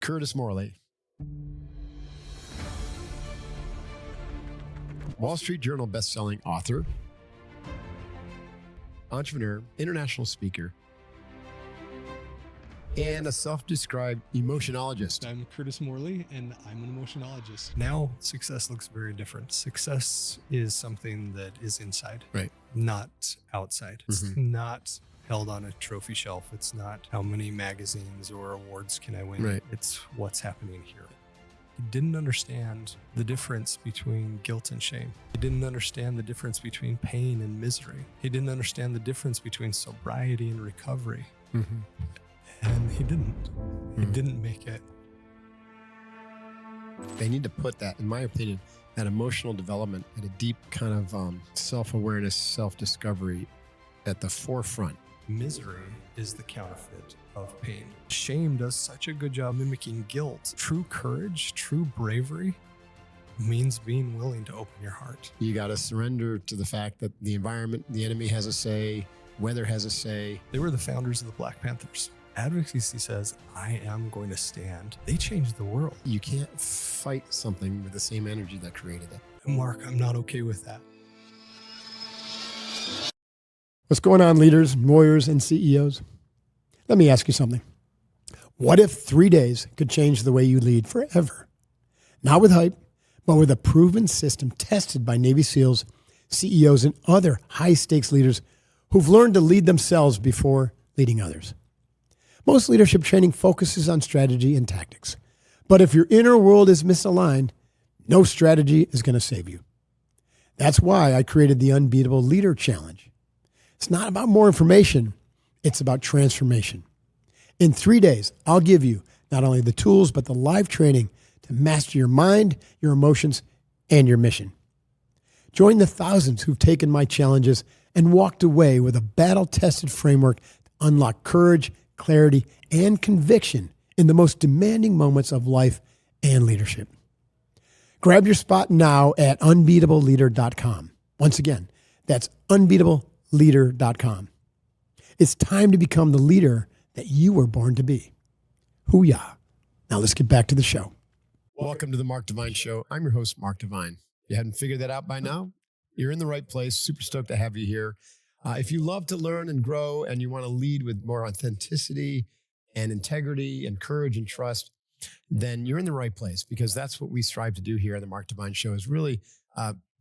Curtis Morley, Wall Street Journal bestselling author, entrepreneur, international speaker, and a self-described emotionologist. I'm Curtis Morley, and I'm an emotionologist. Now, success looks very different. Success is something that is inside, Right? Not outside. It's not held on a trophy shelf. It's not how many magazines or awards can I win. Right. It's what's happening here. He didn't understand the difference between guilt and shame. He didn't understand the difference between pain and misery. He didn't understand the difference between sobriety and recovery. And he didn't. He didn't make it. They need to put that, in my opinion, that emotional development at a deep kind of self-awareness, self-discovery at the forefront. Misery is the counterfeit of pain. Shame does such a good job mimicking guilt. True courage, true bravery means being willing to open your heart. You got to surrender to the fact that the environment, the enemy has a say, weather has a say. They were the founders of the Black Panthers. Advocacy says, I am going to stand. They changed the world. You can't fight something with the same energy that created it. And Mark, I'm not okay with that. What's going on, leaders, warriors, and CEOs? Let me ask you something. What if 3 days could change the way you lead forever? Not with hype, but with a proven system tested by Navy SEALs, CEOs, and other high-stakes leaders who've learned to lead themselves before leading others. Most leadership training focuses on strategy and tactics. But if your inner world is misaligned, no strategy is going to save you. That's why I created the Unbeatable Leader Challenge. It's not about more information. It's about transformation. In 3 days, I'll give you not only the tools, but the live training to master your mind, your emotions, and your mission. Join the thousands who've taken my challenges and walked away with a battle-tested framework to unlock courage, clarity, and conviction in the most demanding moments of life and leadership. Grab your spot now at unbeatableleader.com. Once again, that's unbeatableleader.com. It's time to become the leader that you were born to be. Hoo-yah. Now let's get back to the show. Welcome to the Mark Divine Show. I'm your host, Mark Divine. If you hadn't figured that out by now, you're in the right place. Super stoked to have you here. If you love to learn and grow and you want to lead with more authenticity and integrity and courage and trust, then you're in the right place, because that's what we strive to do here on the Mark Divine Show, is really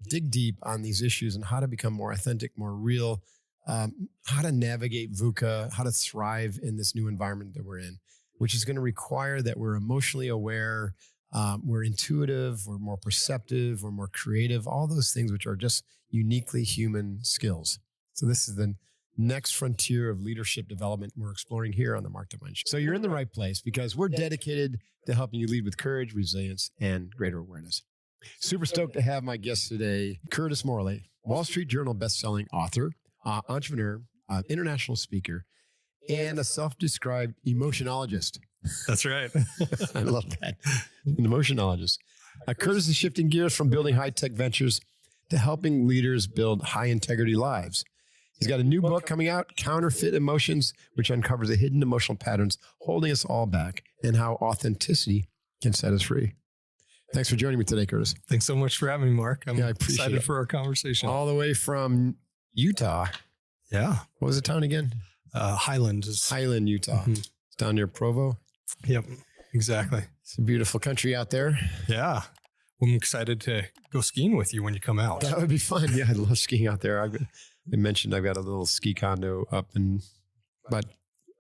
dig deep on these issues and how to become more authentic, more real, how to navigate VUCA, how to thrive in this new environment that we're in, which is going to require that we're emotionally aware, we're intuitive, we're more perceptive, we're more creative, all those things which are just uniquely human skills. So this is the next frontier of leadership development we're exploring here on the Mark Divine Show. So you're in the right place, because we're dedicated to helping you lead with courage, resilience, and greater awareness. Super stoked to have my guest today, Curtis Morley, Wall Street Journal bestselling author, entrepreneur, international speaker, and a self-described emotionologist. That's right. I love that. An emotionologist. Curtis is shifting gears from building high-tech ventures to helping leaders build high-integrity lives. He's got a new book coming out, Counterfeit Emotions, which uncovers the hidden emotional patterns holding us all back and how authenticity can set us free. Thanks for joining me today, Curtis. Thanks so much for having me, Mark. I'm I appreciate excited it. for our conversation. All the way from Utah. Yeah. What was the town again? Highland is Highland, Utah. It's down near Provo. Yep, exactly. It's a beautiful country out there. Yeah. I'm excited to go skiing with you when you come out. That would be fun. Yeah, I love skiing out there. I mentioned I've got a little ski condo up in about an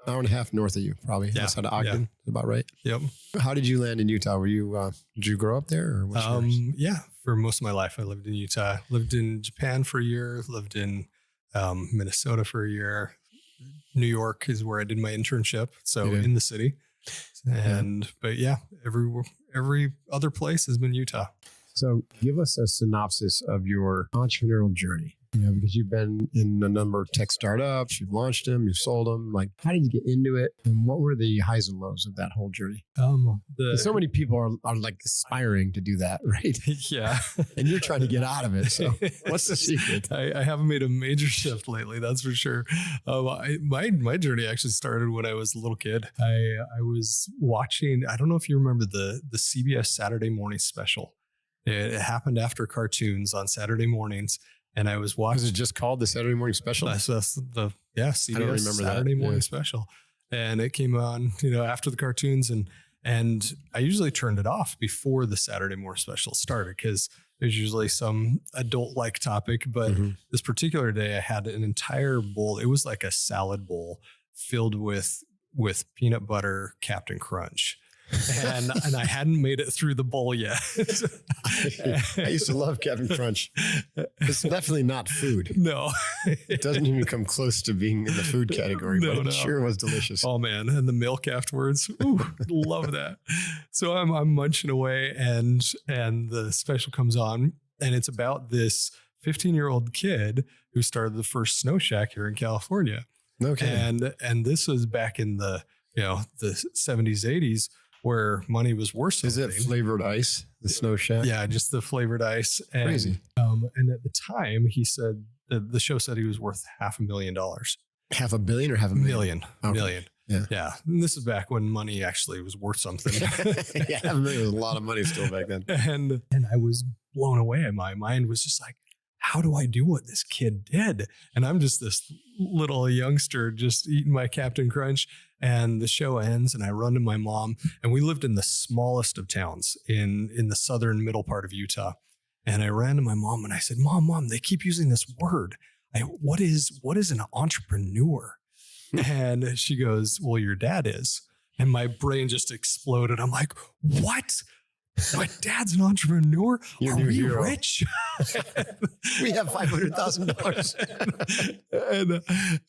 hour and a half north of you, probably. Yeah. Outside of Ogden. Is about right? Yep. How did you land in Utah? Were you, did you grow up there? Or what's yours? Yeah, for most of my life, I lived in Utah. Lived in Japan for a year, lived in Minnesota for a year. New York is where I did my internship. So in the city. But yeah, every other place has been Utah. So give us a synopsis of your entrepreneurial journey. Yeah, because you've been in a number of tech startups, you've launched them, you've sold them. Like, how did you get into it? And what were the highs and lows of that whole journey? 'Cause so many people are like aspiring to do that, right? Yeah. And you're trying to get out of it. So what's the secret? I haven't made a major shift lately, that's for sure. My journey actually started when I was a little kid. I was watching, I don't know if you remember the CBS Saturday morning special. It happened after cartoons on Saturday mornings. And I was watching. Was it just called the Saturday Morning Special? That's the CBS I don't remember Saturday that. morning special. And it came on, after the cartoons, and I usually turned it off before the Saturday morning special started because there's usually some adult-like topic. But this particular day, I had an entire bowl. It was like a salad bowl filled with peanut butter Captain Crunch. And I hadn't made it through the bowl yet. I used to love Captain Crunch. It's definitely not food. No. It doesn't even come close to being in the food category, but it sure was delicious. Oh man. And the milk afterwards. Ooh, love that. So I'm munching away and the special comes on and it's about this 15-year-old kid who started the first snow shack here in California. Okay. And this was back in the 70s, 80s. Where money was worth something. Is it flavored ice, the Snow Shack? Yeah, just the flavored ice. And, crazy. And at the time, he said the show said he was worth $500,000. $500 million or $500,000? Million. Okay. Million. Yeah. And this is back when money actually was worth something. Yeah, $500,000 was a lot of money still back then. And I was blown away. My mind was just like, how do I do what this kid did? And I'm just this little youngster just eating my Captain Crunch. And the show ends and I run to my mom and we lived in the smallest of towns in the southern middle part of Utah. And I ran to my mom and I said, Mom, they keep using this word. What is an entrepreneur? And she goes, well, your dad is. And my brain just exploded. I'm like, what? My dad's an entrepreneur. Your Are new we hero. rich? We have $500,000.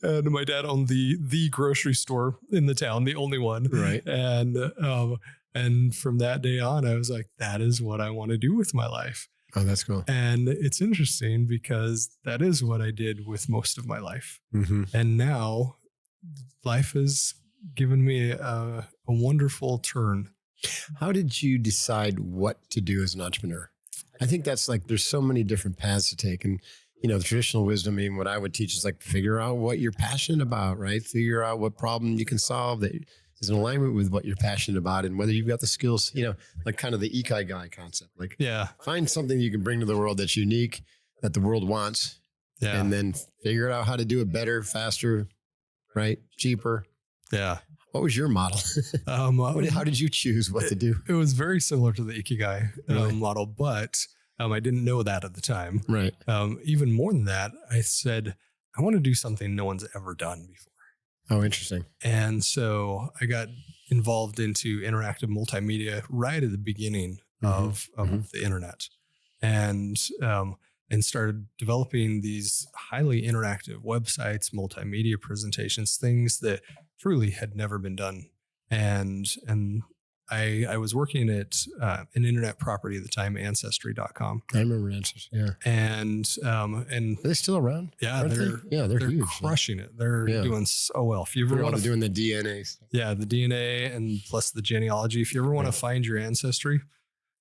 and my dad owned the grocery store in the town, the only one. Right. And from that day on, I was like, that is what I want to do with my life. Oh, that's cool. And it's interesting because that is what I did with most of my life. Mm-hmm. And now life has given me a wonderful turn. How did you decide what to do as an entrepreneur? I think that's like, there's so many different paths to take. And, the traditional wisdom, I mean, what I would teach is like, figure out what you're passionate about, right? Figure out what problem you can solve that is in alignment with what you're passionate about and whether you've got the skills, like kind of the ikigai concept. Like, find something you can bring to the world that's unique, that the world wants, and then figure out how to do it better, faster, right? Cheaper. Yeah. What was your model? How did you choose what to do? It was very similar to the Ikigai Really? model, but I didn't know that at the time. Right. Even more than that, I said, I want to do something no one's ever done before. Oh, interesting. And so I got involved into interactive multimedia right at the beginning of the internet and started developing these highly interactive websites, multimedia presentations, things that truly had never been done. And I was working at an internet property at the time, Ancestry.com. I remember Ancestry, yeah. And Are they still around? yeah, they're huge. crushing it. They're doing so well. If you ever want to doing the DNA stuff. yeah, the DNA and plus the genealogy. If you ever want to find your ancestry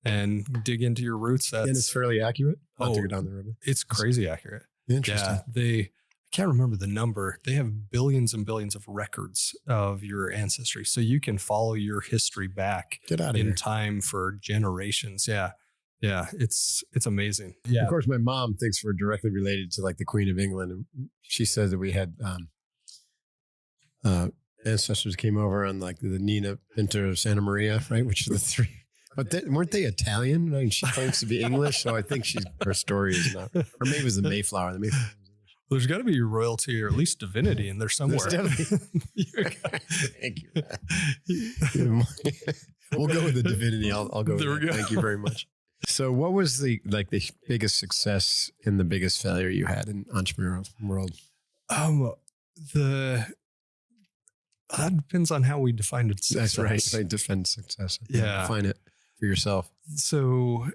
and dig into your roots, And it's fairly accurate. I'll take it down the road. it's crazy accurate. Interesting. Yeah, I can't remember the number. They have billions and billions of records of your ancestry. So you can follow your history back Get out of in here. time for generations. Yeah. Yeah. It's amazing. Yeah. Of course, my mom thinks we're directly related to like the Queen of England. And she says that we had ancestors came over on like the Nina Pinta Santa Maria, right? Which are the three. But weren't they Italian? I mean, she claims to be English. So I think her story is not, or maybe it was the Mayflower. The Mayflower. There's got to be royalty or at least divinity in there somewhere. Thank you. We'll go with the divinity. I'll go with There we that. go. Thank you very much. So what was the biggest success and the biggest failure you had in entrepreneurial world? That depends on how we define it. That's right. I defend success. Yeah. Define it for yourself. So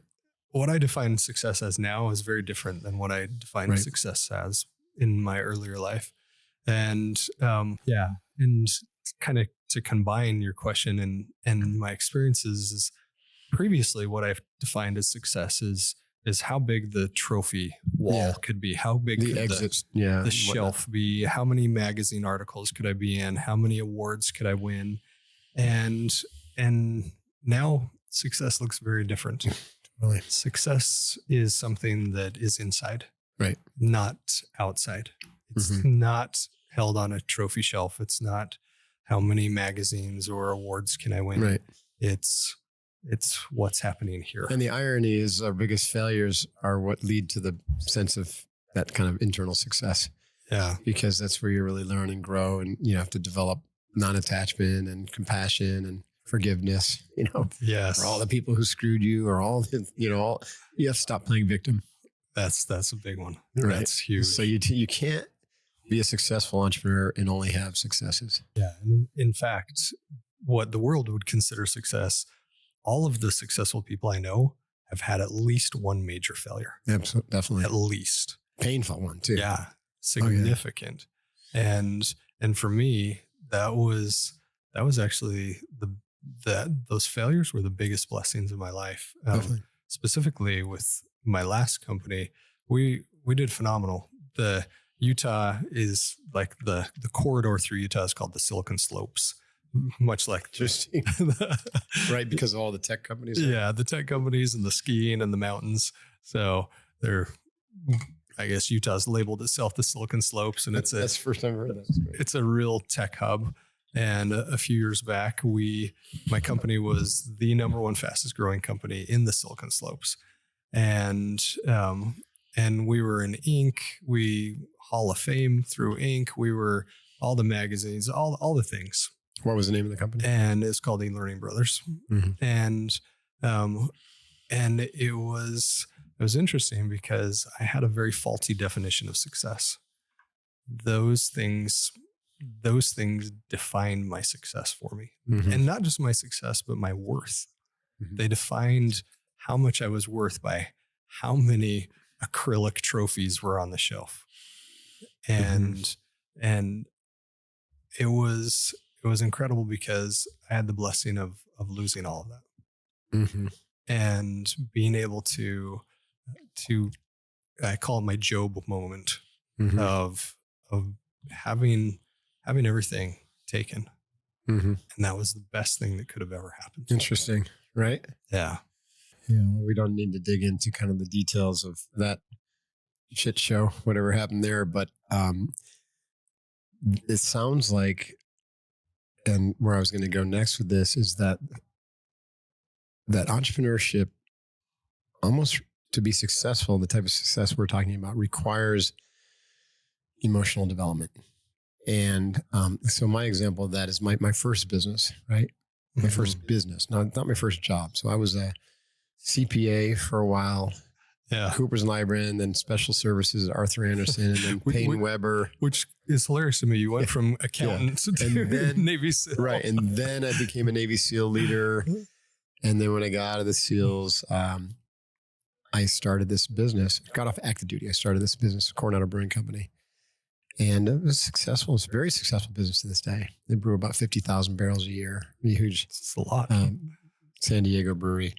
what I define success as now is very different than what I defined Right. success as in my earlier life. And and kind of to combine your question and my experiences is previously what I've defined as success is how big the trophy wall could be, how big The could exits, the shelf be, how many magazine articles could I be in, how many awards could I win, and now success looks very different. Really. Success is something that is inside, Right. not outside. It's not held on a trophy shelf. It's not how many magazines or awards can I win. Right. It's what's happening here. And the irony is our biggest failures are what lead to the sense of that kind of internal success. Yeah. Because that's where you really learn and grow, and you have to develop non-attachment and compassion and forgiveness, Yes. for all the people who screwed you, or all the, you have to stop playing victim. That's a big one. Right. That's huge. So you can't be a successful entrepreneur and only have successes. Yeah. And in fact, what the world would consider success, all of the successful people I know have had at least one major failure. Absolutely. Definitely. At least. Painful one too. Yeah. Significant. And for me, that was actually those failures were the biggest blessings of my life. Specifically with my last company, we did phenomenal. The Utah is like the corridor through Utah is called the Silicon Slopes, much like Interesting. Right, because of all the tech companies. Yeah, the tech companies and the skiing and the mountains. So I guess Utah's labeled itself the Silicon Slopes, and that's the first time I've heard that. It's a real tech hub. And a few years back, my company was the number one fastest growing company in the Silicon Slopes. And we were in Inc. We Hall of Fame through Inc. We were all the magazines, all the things. What was the name of the company? And it's called eLearning Brothers. And it was interesting because I had a very faulty definition of success. Those things defined my success for me. And not just my success, but my worth. They defined how much I was worth by how many acrylic trophies were on the shelf. And it was incredible because I had the blessing of losing all of that. And being able to I call it my Job moment of having everything taken. And that was the best thing that could have ever happened. Interesting, right? Yeah. Yeah. Well, we don't need to dig into kind of the details of that shit show, whatever happened there, but it sounds like, and where I was going to go next with this is that entrepreneurship, almost to be successful, the type of success we're talking about, requires emotional development. And so my example of that is my first business, right? My first business, not my first job. So I was a CPA for a while, Coopers and Lybrand, then special services at Arthur Anderson, and then Payne Weber. Which is hilarious to me. You went from accountant to then, Navy SEAL. Right. And then I became a Navy SEAL leader. And then when I got out of the SEALs, I started this business. Got off active duty. I started this business, Coronado Brewing Company. And it was successful. It's a very successful business to this day. They brew about 50,000 barrels a year. Huge. It's a lot. San Diego brewery.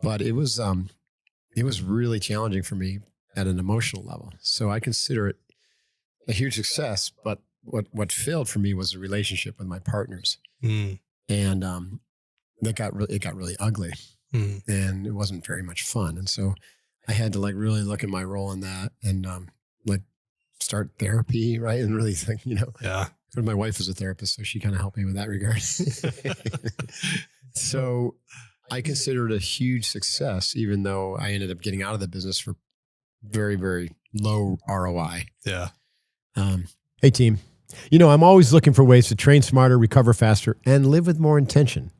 But it was really challenging for me at an emotional level. So I consider it a huge success. But what failed for me was the relationship with my partners. And it got really ugly. And it wasn't very much fun. And so I had to really look at my role in that and start therapy, right? And really think, my wife is a therapist, so she kind of helped me with that regard. So I consider it a huge success, even though I ended up getting out of the business for very, very low ROI. Yeah. Hey, team. I'm always looking for ways to train smarter, recover faster, and live with more intention.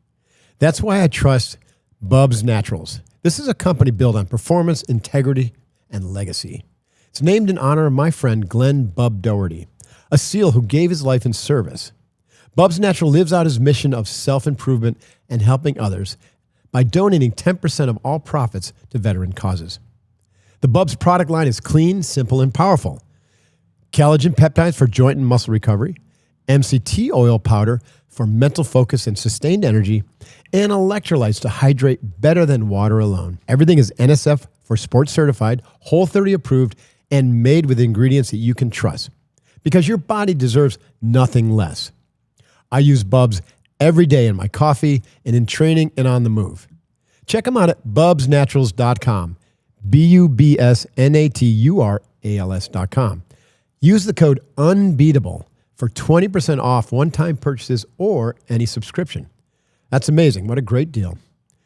That's why I trust Bubs Naturals. This is a company built on performance, integrity, and legacy. It's named in honor of my friend Glenn Bub Doherty, a SEAL who gave his life in service. Bubs Natural lives out his mission of self-improvement and helping others by donating 10% of all profits to veteran causes. The Bubs product line is clean, simple, and powerful. Collagen peptides for joint and muscle recovery, MCT oil powder for mental focus and sustained energy, and electrolytes to hydrate better than water alone. Everything is NSF for sports certified, Whole30 approved, and made with ingredients that you can trust. Because your body deserves nothing less. I use Bubs every day in my coffee and in training and on the move. Check them out at bubsnaturals.com, BUBSNATURALS.com. Use the code UNBEATABLE for 20% off one-time purchases or any subscription. That's amazing. What a great deal.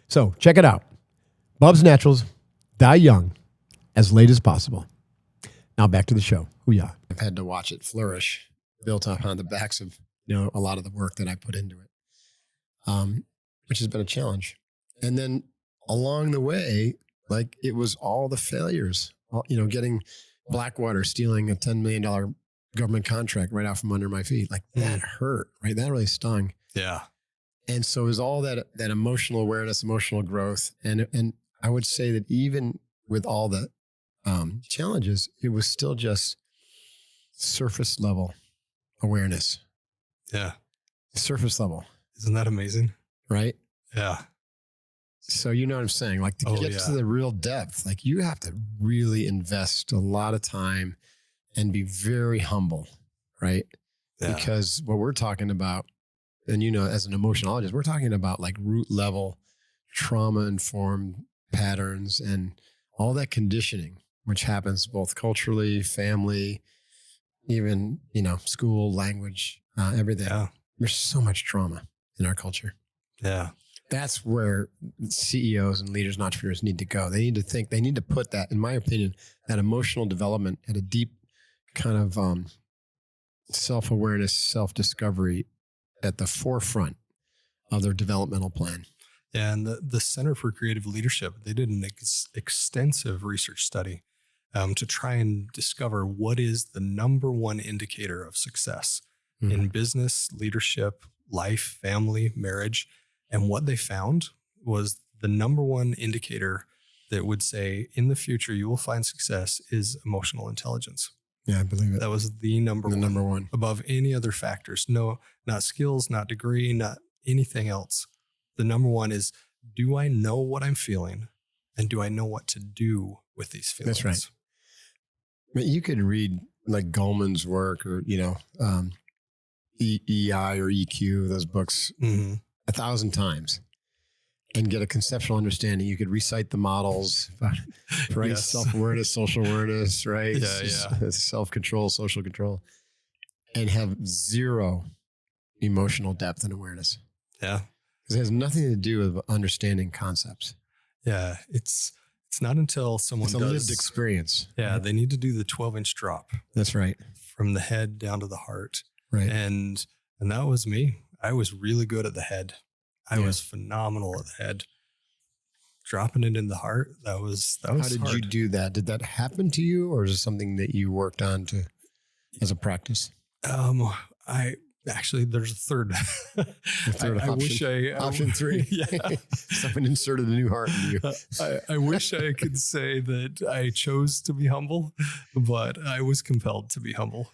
So check it out. Bubs Naturals, die young, as late as possible. Now back to the show. Hoo-yah. I've had to watch it flourish, built up on the backs of a lot of the work that I put into it, which has been a challenge. And then along the way, like it was all the failures, getting Blackwater stealing a $10 million government contract right out from under my feet. Like that hurt, right? That really stung. Yeah. And so it was all that emotional awareness, emotional growth. And I would say that even with all the challenges, it was still just surface level awareness. Yeah. Surface level. Isn't that amazing? Right? Yeah. So you know what I'm saying? Like to get to the real depth, like you have to really invest a lot of time and be very humble, right? Yeah. Because what we're talking about, and as an emotionologist, we're talking about like root level trauma-informed patterns and all that conditioning, which happens both culturally, family, even, school, language, everything. Yeah. There's so much trauma in our culture. Yeah. That's where CEOs and leaders and entrepreneurs need to go. They need to think, they need to put that, in my opinion, that emotional development at a deep kind of self-awareness, self-discovery at the forefront of their developmental plan. And the Center for Creative Leadership, they did an extensive research study to try and discover what is the number one indicator of success in business, leadership, life, family, marriage. And what they found was the number one indicator that would say in the future you will find success is emotional intelligence. Yeah, I believe it. That was the number one above any other factors. No, not skills, not degree, not anything else. The number one is, do I know what I'm feeling? And do I know what to do with these feelings? That's right. But you could read like Goleman's work or, EI or EQ, those books 1,000 times and get a conceptual understanding. You could recite the models, right? Yes. Self-awareness, social awareness, right? Yeah. Self-control, social control, and have zero emotional depth and awareness. Yeah. Because it has nothing to do with understanding concepts. Yeah. It's not until someone does. It's a lived experience. Yeah. They need to do the 12-inch drop. That's right. From the head down to the heart. Right. And that was me. I was really good at the head. I was phenomenal at the head. Dropping it in the heart, that was How did hard. you do that? Did that happen to you, or is it something that you worked on as a practice? There's a third. Option 3. Yeah. Someone inserted a new heart in you. I wish I could say that I chose to be humble, but I was compelled to be humble.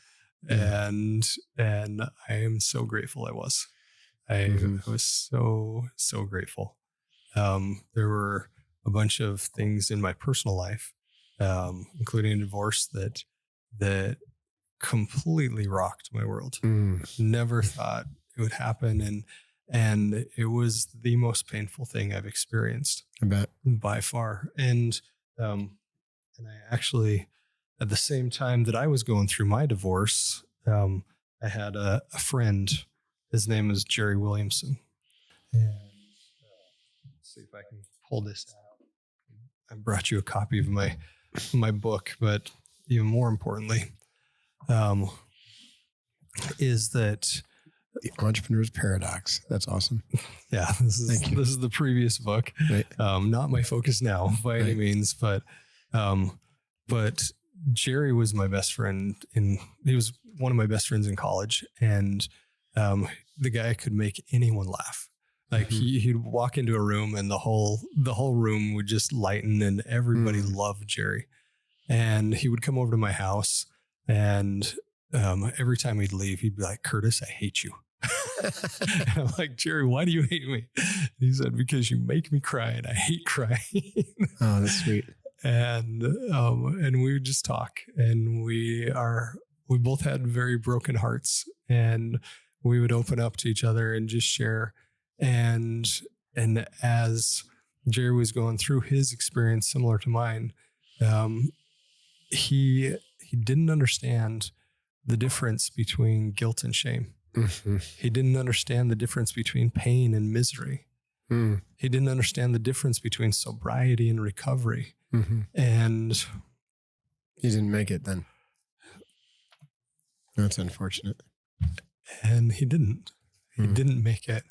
Yeah. And I am so grateful I was. I was so grateful. There were a bunch of things in my personal life, including a divorce that completely rocked my world. Never thought it would happen. And it was the most painful thing I've experienced. I bet. By far. And I actually, at the same time that I was going through my divorce, I had a friend. His name is Jerry Williamson. And let's see if I can pull this out. I brought you a copy of my book, but even more importantly, is that The Entrepreneur's Paradox. That's awesome. Yeah, this is the previous book. Right. Not my focus now by any means, but Jerry was my best friend he was one of my best friends in college, and the guy could make anyone laugh. Like he'd walk into a room and the whole room would just lighten and everybody loved Jerry. And he would come over to my house and every time he'd leave, he'd be like, "Curtis, I hate you." And I'm like, "Jerry, why do you hate me?" And he said, "Because you make me cry and I hate crying." Oh, that's sweet. And we would just talk, and we both had very broken hearts, and we would open up to each other and just share. And as Jerry was going through his experience similar to mine, he didn't understand the difference between guilt and shame. Mm-hmm. He didn't understand the difference between pain and misery. Mm. He didn't understand the difference between sobriety and recovery. Mm-hmm. And he didn't make it then. That's unfortunate. And he didn't. He didn't make it.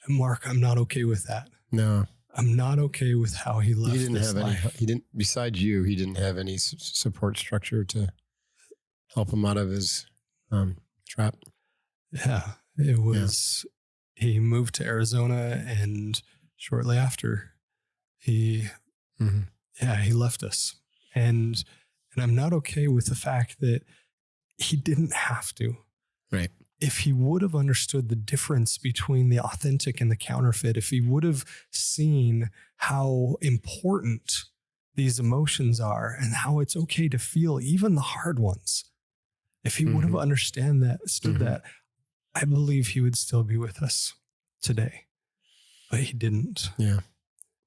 And Mark, I'm not okay with that. No. I'm not okay with how he left. He didn't this have life. any. He didn't. Besides you, he didn't have any support structure to help him out of his trap. Yeah, it was. Yeah. He moved to Arizona, and shortly after, he left us, and I'm not okay with the fact that he didn't have to. Right. If he would have understood the difference between the authentic and the counterfeit, if he would have seen how important these emotions are and how it's okay to feel even the hard ones, if he would have understood that, I believe he would still be with us today. But he didn't. Yeah.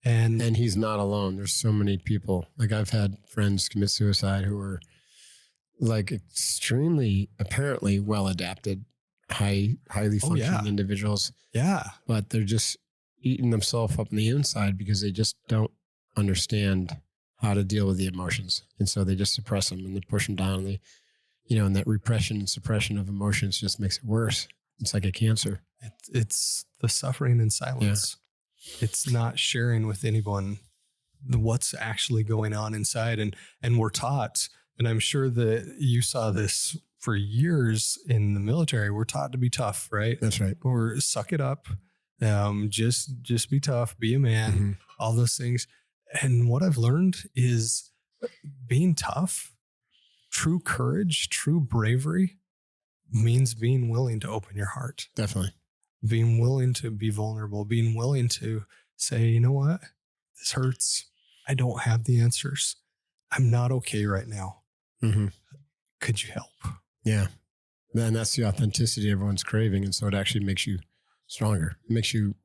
And he's not alone. There's so many people. Like I've had friends commit suicide who are like extremely, apparently well adapted, highly functioning individuals. Yeah. But they're just eating themselves up on the inside because they just don't understand how to deal with the emotions. And so they just suppress them and they push them down. And and that repression and suppression of emotions just makes it worse. It's like a cancer. It's the suffering in silence. Yeah. It's not sharing with anyone what's actually going on inside. And we're taught, and I'm sure that you saw this for years in the military, we're taught to be tough, right? That's right. Or suck it up. Just be tough, be a man, all those things. And what I've learned is being tough, true courage, true bravery means being willing to open your heart. Definitely. Being willing to be vulnerable, being willing to say, you know what? This hurts. I don't have the answers. I'm not okay right now. Could you help? Yeah. And that's the authenticity everyone's craving. And so it actually makes you stronger. It makes you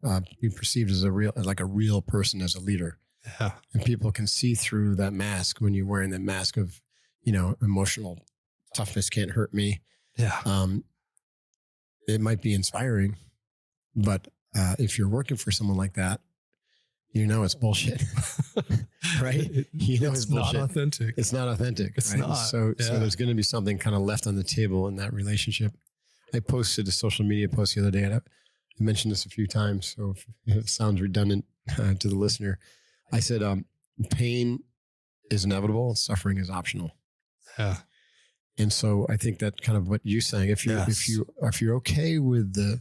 be perceived as a real person, as a leader. Yeah. And people can see through that mask when you're wearing that mask of, emotional toughness can't hurt me. Yeah. It might be inspiring, but if you're working for someone like that, it's bullshit, right? It's bullshit. Not authentic. It's not authentic. It's right? not. So there's going to be something kind of left on the table in that relationship. I posted a social media post the other day, and I mentioned this a few times, so if it sounds redundant to the listener, I said, pain is inevitable, suffering is optional. Yeah. And so I think that kind of what you're saying, if you're okay with the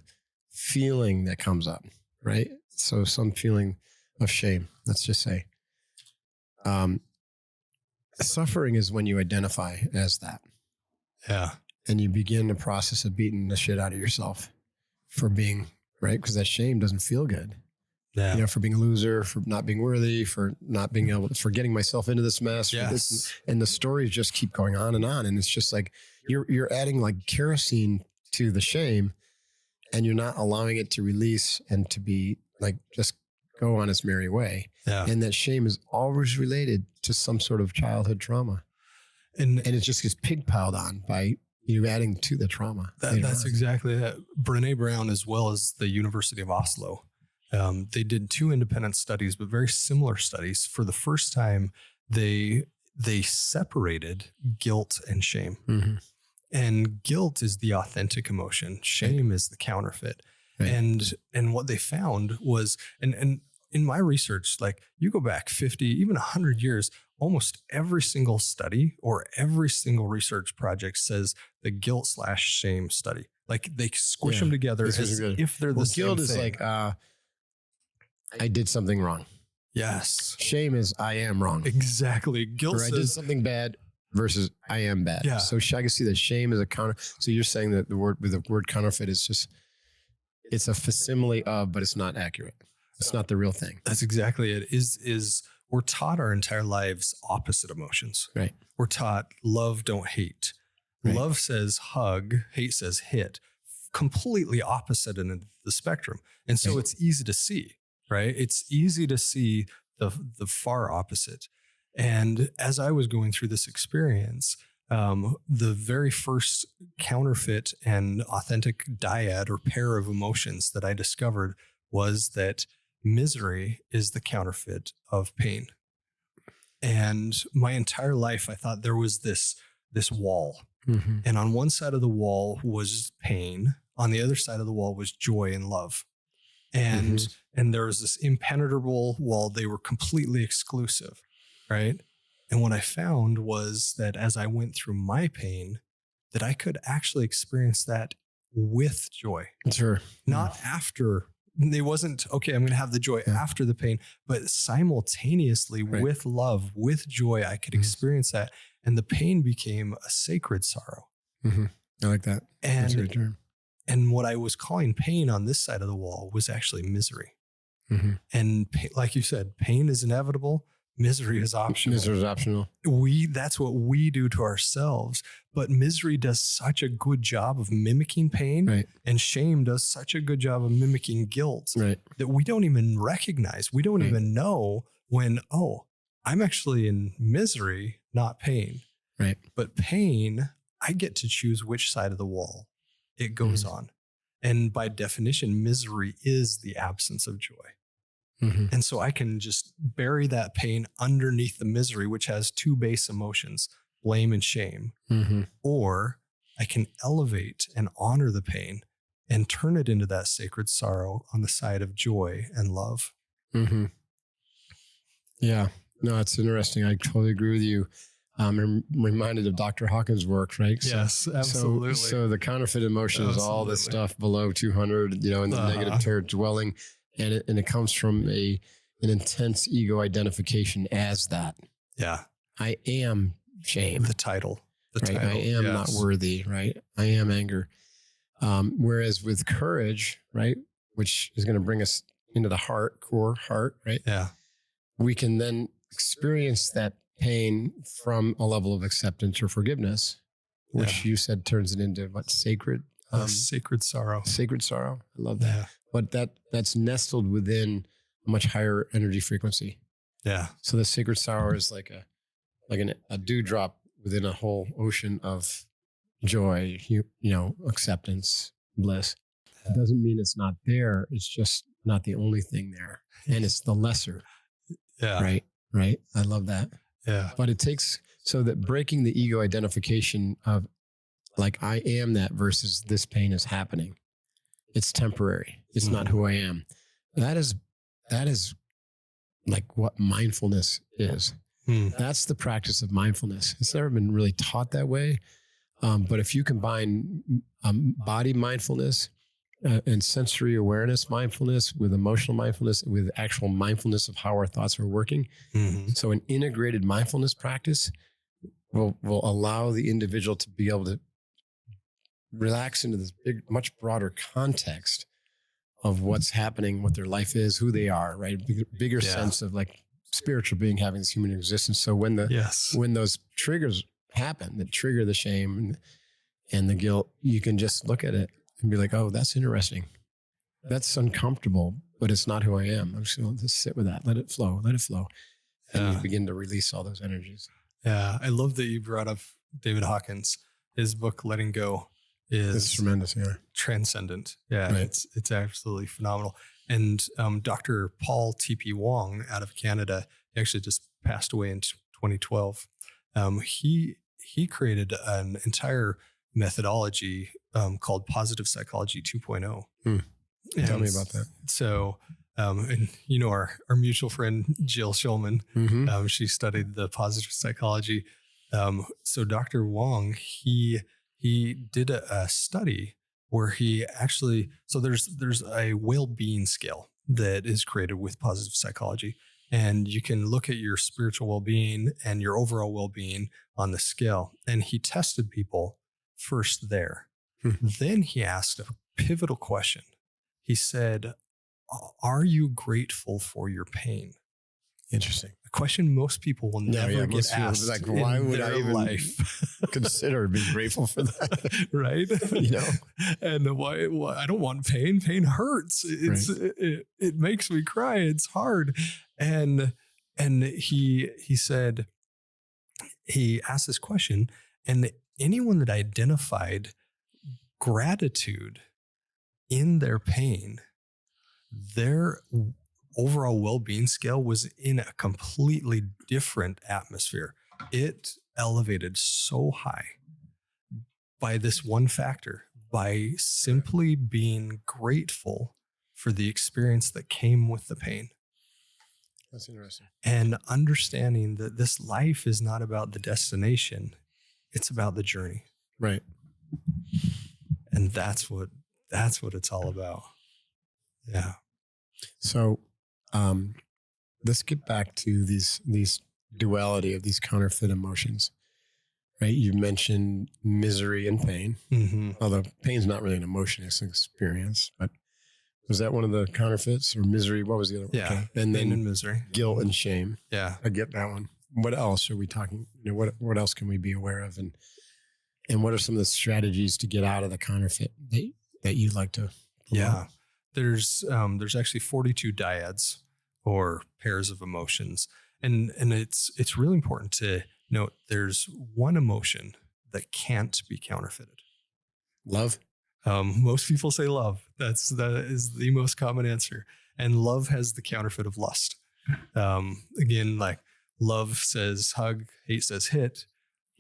feeling that comes up, right? So some feeling of shame, let's just say, suffering is when you identify as that. Yeah. And you begin the process of beating the shit out of yourself for being, right? Because that shame doesn't feel good. Yeah. For being a loser, for not being worthy, for not being able to, for getting myself into this mess. Yes. For this, and the stories just keep going on. And it's just like, you're adding like kerosene to the shame, and you're not allowing it to release and to be like, just go on its merry way. Yeah. And that shame is always related to some sort of childhood trauma. And it just gets pig piled on by you adding to the trauma. That's exactly it. Brene Brown, as well as the University of Oslo, they did 2 independent studies, but very similar studies. For the first time, they separated guilt and shame. Mm-hmm. And guilt is the authentic emotion. Shame is the counterfeit. Right. And what they found was, and in my research, like you go back 50, even 100 years, almost every single study or every single research project says the guilt/shame study. Like they squish them together as if they're the same guilt is thing. like, I did something wrong. Yes. Shame is I am wrong. Exactly. Guilt Or I did says, something bad versus I am bad. Yeah. So I can see that shame is a counter. So you're saying that the word counterfeit is just, it's a facsimile of, but it's not accurate. It's not the real thing. that's exactly it. Is we're taught our entire lives opposite emotions. Right. We're taught love, don't hate. Right. Love says hug, hate says hit. Completely opposite in the spectrum. And so it's easy to see, right? It's easy to see the far opposite. And as I was going through this experience, the very first counterfeit and authentic dyad or pair of emotions that I discovered was that misery is the counterfeit of pain. And my entire life, I thought there was this wall. Mm-hmm. And on one side of the wall was pain. On the other side of the wall was joy and love. And there was this impenetrable wall. They were completely exclusive, right? And what I found was that as I went through my pain, that I could actually experience that with joy. Sure. Not after. It wasn't, okay, I'm going to have the joy after the pain, but simultaneously with love, with joy, I could experience that. And the pain became a sacred sorrow. Mm-hmm. I like that. That's a good term. And what I was calling pain on this side of the wall was actually misery. Mm-hmm. And like you said, pain is inevitable. Misery is optional. Misery is optional. That's what we do to ourselves. But misery does such a good job of mimicking pain, Right. and shame does such a good job of mimicking guilt, Right. that we don't even recognize. We don't even know when, I'm actually in misery, not pain. Right. But pain, I get to choose which side of the wall it goes on. And by definition, misery is the absence of joy. Mm-hmm. And so I can just bury that pain underneath the misery, which has two base emotions, blame and shame. Mm-hmm. Or I can elevate and honor the pain and turn it into that sacred sorrow on the side of joy and love. Mm-hmm. Yeah. No, it's interesting. I totally agree with you. I'm reminded of Dr. Hawkins' work, right? Yes, absolutely. So the counterfeit emotion is all this stuff below 200, in the negative territory dwelling. And it comes from an intense ego identification as that. Yeah. I am shame. The title. Right? I am not worthy, right? I am anger. Whereas with courage, right, which is going to bring us into the core heart, right? Yeah. We can then experience that pain from a level of acceptance or forgiveness, which you said turns it into what? Sacred? Sacred sorrow. Sacred sorrow. I love that. Yeah. But that's nestled within a much higher energy frequency. Yeah. So the sacred sorrow is like a dewdrop within a whole ocean of joy, acceptance, bliss. It doesn't mean it's not there. It's just not the only thing there. And it's the lesser. Yeah. Right. I love that. Yeah. But it takes, so that breaking the ego identification of like, I am that versus this pain is happening. It's temporary. It's not who I am. That is like what mindfulness is. That's the practice of mindfulness. It's never been really taught that way. But if you combine body mindfulness and sensory awareness mindfulness with emotional mindfulness, with actual mindfulness of how our thoughts are working. So an integrated mindfulness practice will allow the individual to be able to relax into this big, much broader context of what's happening, what their life is, who they are, right? Bigger sense of like spiritual being having this human existence. So when those triggers happen that trigger the shame and the guilt, you can just look at it and be like, oh, that's interesting. That's uncomfortable, but it's not who I am. I'm just going to sit with that. Let it flow. And you begin to release all those energies. Yeah. I love that you brought up David Hawkins. His book, Letting Go, is tremendous. Yeah. Transcendent. Yeah. Right. It's absolutely phenomenal. And Dr. Paul T.P. Wong out of Canada, he actually just passed away in 2012. He created an entire methodology called Positive Psychology 2.0. Tell me about that. So, and our mutual friend, Jill Schulman, she studied the positive psychology. So Dr. Wong, he did a study where he actually, so there's a well-being scale. that is created with positive psychology. And you can look at your spiritual well-being and your overall well-being on the scale. And he tested people first there. Then he asked a pivotal question. He said, are you grateful for your pain? Interesting. A question most people will never get asked. Like, why would I even life? consider being grateful for that? Right? You know, and why I don't want pain. Pain hurts. It makes me cry. It's hard. And he said, he asked this question, and anyone that identified gratitude in their pain, their overall well-being scale was in a completely different atmosphere. It elevated so high by this one factor, by simply being grateful for the experience that came with the pain. That's interesting. And understanding that this life is not about the destination, it's about the journey. Right. And that's what it's all about. Yeah. So let's get back to these duality of these counterfeit emotions, right? You mentioned misery and pain, although pain's not really an emotion, it's an experience. But was that one of the counterfeits, or misery? What was the other one? Yeah, okay. And then pain and misery, guilt and shame. Yeah, I get that one. What else are we talking? You know, what else can we be aware of, and what are some of the strategies to get out of the counterfeit that you'd like to? Yeah, there's actually 42 dyads, or pairs of emotions, and it's really important to note there's one emotion that can't be counterfeited. Love. Most people say love. That is the most common answer, and love has the counterfeit of lust. Again, like love says hug, hate says hit.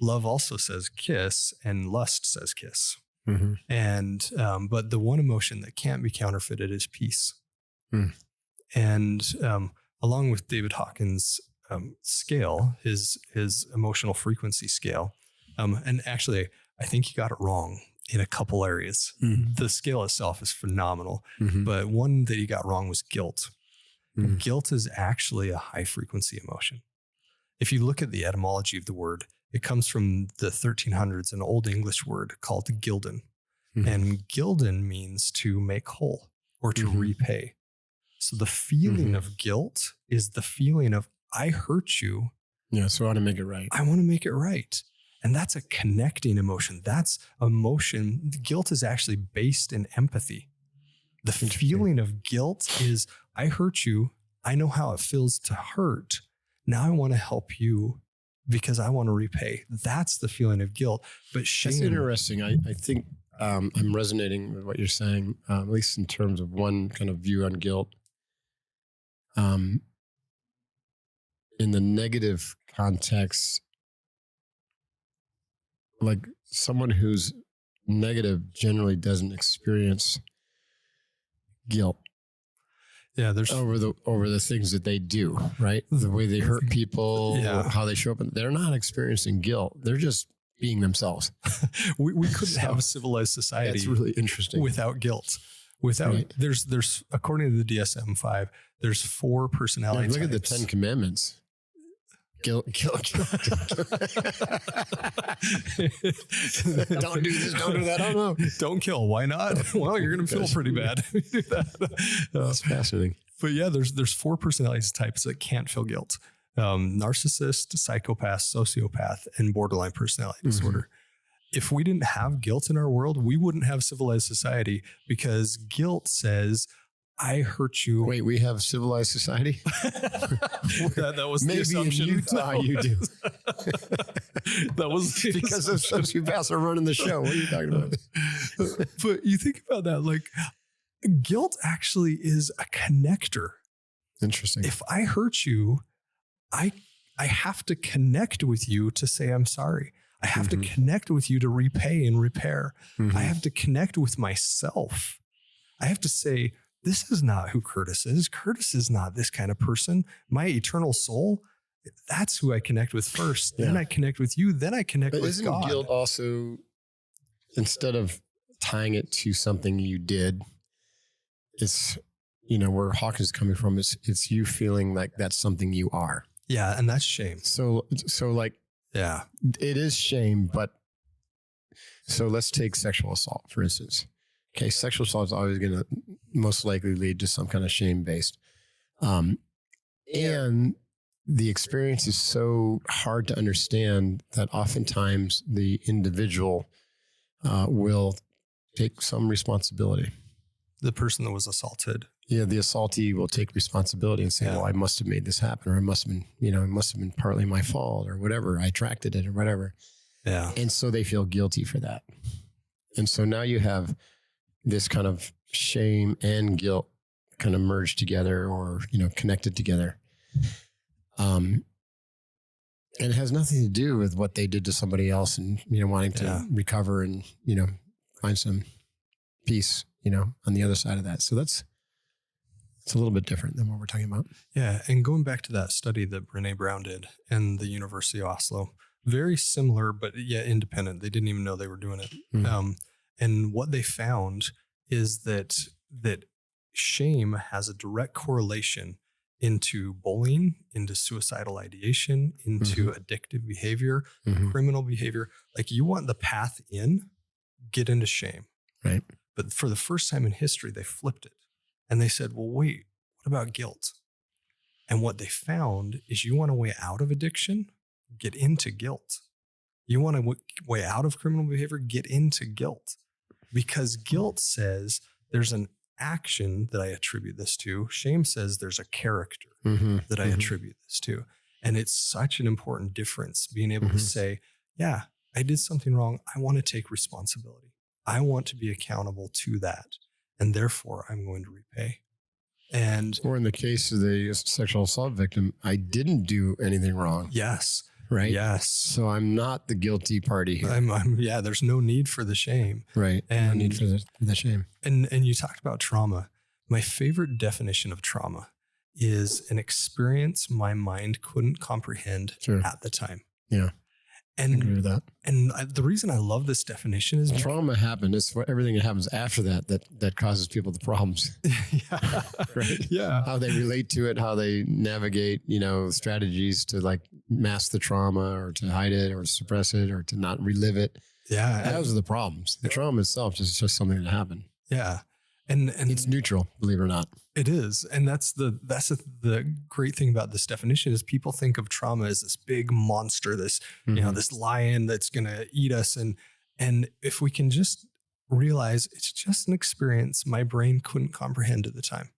Love also says kiss, and lust says kiss. Mm-hmm. And but the one emotion that can't be counterfeited is peace. And along with David Hawkins' scale, his emotional frequency scale, and actually I think he got it wrong in a couple areas. The scale itself is phenomenal, but one that he got wrong was guilt. Guilt is actually a high frequency emotion. If you look at the etymology of the word, it comes from the 1300s, an Old English word called gilden. And gilden means to make whole or to repay. So the feeling of guilt is the feeling of, I hurt you. Yeah, so I want to make it right. I want to make it right. And that's a connecting emotion. That's emotion. Guilt is actually based in empathy. The feeling of guilt is, I hurt you. I know how it feels to hurt. Now I want to help you because I want to repay. That's the feeling of guilt. But shame. That's interesting. I think I'm resonating with what you're saying, at least in terms of one kind of view on guilt. In the negative context, like someone who's negative generally doesn't experience guilt. Yeah, there's over the things that they do, right? The way they hurt people, how they show up, and they're not experiencing guilt. They're just being themselves. we couldn't have a civilized society. That's really interesting. Without guilt. There's according to the DSM-5, there's 4 personality types. Look at the 10 Commandments. Guilt. Don't do this. Don't do that. Oh no. Don't kill. Why not? Well, you're going to feel pretty bad. If you do that. That's fascinating. But yeah, there's 4 personality types that can't feel guilt: narcissist, psychopath, sociopath, and borderline personality disorder. If we didn't have guilt in our world, we wouldn't have civilized society, because guilt says, I hurt you. Wait, we have civilized society? that was maybe the assumption. In Utah you do. That was because of sociopaths are running the show. What are you talking about? But you think about that, like guilt actually is a connector. Interesting. If I hurt you, I have to connect with you to say I'm sorry. I have to connect with you to repay and repair. I have to connect with myself. I have to say, this is not who Curtis is. Curtis is not this kind of person. My eternal soul, that's who I connect with first. Then I connect with you. Then I connect with isn't God. Guilt also, instead of tying it to something you did, it's where Hawkins is coming from is it's you feeling like that's something you are. Yeah. And that's shame. So like, Yeah. it is shame, but so let's take sexual assault, for instance. Okay. Sexual assault is always going to most likely lead to some kind of shame based. And the experience is so hard to understand that oftentimes the individual will take some responsibility. The person that was assaulted. Yeah, the assaultee will take responsibility and say, well, I must have made this happen, or it must have been partly my fault, or whatever. I attracted it, or whatever. Yeah. And so they feel guilty for that. And so now you have this kind of shame and guilt kind of merged together, or, connected together. And it has nothing to do with what they did to somebody else and, wanting to recover and, find some peace, on the other side of that. So it's a little bit different than what we're talking about. Yeah. And going back to that study that Brene Brown did and the University of Oslo, very similar, but yet independent. They didn't even know they were doing it. Mm-hmm. And what they found is that shame has a direct correlation into bullying, into suicidal ideation, into addictive behavior, criminal behavior. Like, you want the path in, get into shame. Right. But for the first time in history, they flipped it. And they said, well, wait, what about guilt? And what they found is you want a way out of addiction, get into guilt. You want a way out of criminal behavior, get into guilt. Because guilt says there's an action that I attribute this to. Shame says there's a character that I attribute this to. And it's such an important difference, being able to say, yeah, I did something wrong. I want to take responsibility. I want to be accountable to that. And therefore, I'm going to repay. Or in the case of the sexual assault victim, I didn't do anything wrong. Yes. Right. Yes. So I'm not the guilty party here. There's no need for the shame. Right. And no need for the shame. And you talked about trauma. My favorite definition of trauma is an experience my mind couldn't comprehend at the time. Yeah. And I agree with that. And the reason I love this definition is trauma happened. It's everything that happens after that causes people the problems. Yeah. Right. Yeah. How they relate to it, how they navigate, strategies to like mask the trauma or to hide it or suppress it or to not relive it. Yeah. Those are the problems. The trauma itself is just something that happened. Yeah. And it's neutral, believe it or not. It is. And that's the great thing about this definition is people think of trauma as this big monster, this, this lion that's going to eat us. And if we can just realize it's just an experience my brain couldn't comprehend at the time.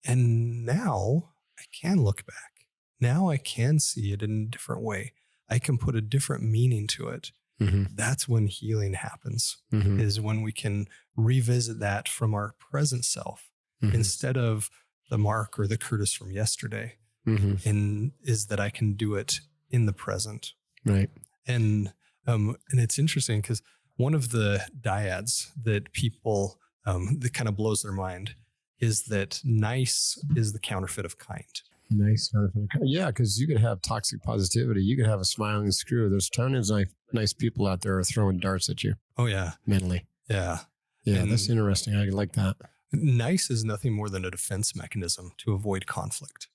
And now I can look back. Now I can see it in a different way. I can put a different meaning to it. That's when healing happens, is when we can revisit that from our present self instead of the Mark or the Curtis from yesterday. And is that I can do it in the present. Right. And it's interesting because one of the dyads that people, that kind of blows their mind is that nice is the counterfeit of kind. Nice. Yeah, because you could have toxic positivity. You could have a smiling screw. There's tons of nice people out there are throwing darts at you. Oh, yeah. Mentally. Yeah. Yeah, and that's interesting. I like that. Nice is nothing more than a defense mechanism to avoid conflict.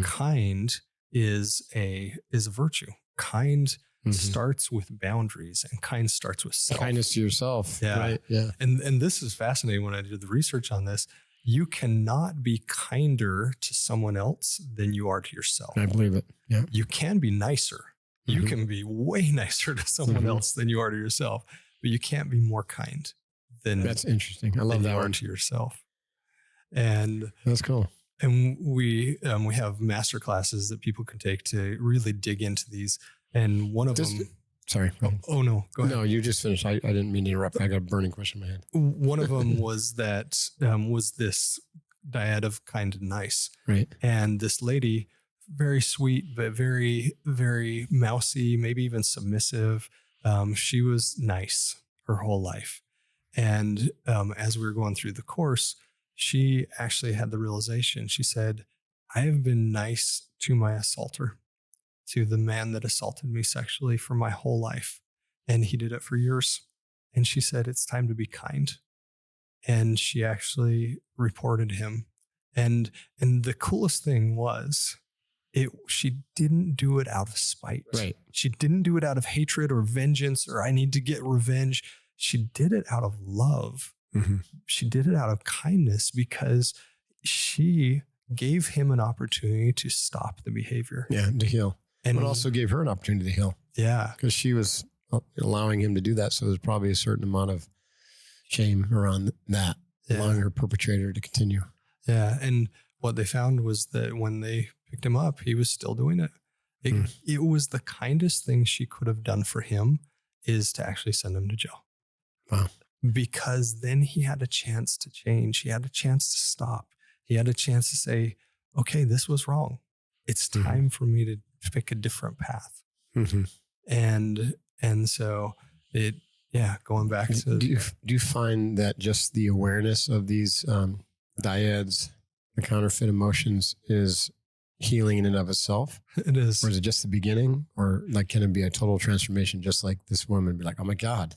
Kind is a virtue. Kind starts with boundaries, and kind starts with self. Kindness to yourself. Yeah. Right. Yeah. And this is fascinating. When I did the research on this, you cannot be kinder to someone else than you are to yourself. I believe it. Yeah. You can be nicer. You can be way nicer to someone else than you are to yourself, but you can't be more kind than that's interesting. I love that one. To yourself. And that's cool. And we have master classes that people can take to really dig into these. And one of them. Sorry. Oh no, go ahead. No, you just finished. I didn't mean to interrupt. I got a burning question in my head. One of them was that was this dyad of kind and nice. Right. And this lady, very sweet, but very, very mousy, maybe even submissive. She was nice her whole life. And as we were going through the course, she actually had the realization. She said, I have been nice to my assaulter, to the man that assaulted me sexually for my whole life. And he did it for years. And she said, it's time to be kind. And she actually reported him And the coolest thing was she didn't do it out of spite. Right. She didn't do it out of hatred or vengeance or I need to get revenge. She did it out of love. Mm-hmm. She did it out of kindness because she gave him an opportunity to stop the behavior. Yeah, to heal. And But also gave her an opportunity to heal yeah, because she was allowing him to do that. So there's probably a certain amount of shame around that, allowing her perpetrator to continue. yeah. And what they found was that when they picked him up, he was still doing it. It was the kindest thing she could have done for him is to actually send him to jail. Wow. Because then he had a chance to change. He had a chance to stop. He had a chance to say, okay, this was wrong. It's time for me to pick a different path. Mm-hmm. And so going back to... Do you find that just the awareness of these dyads, the counterfeit emotions, is healing in and of itself? It is. Or is it just the beginning? Or like, can it be a total transformation? Just like this woman be like, oh my God,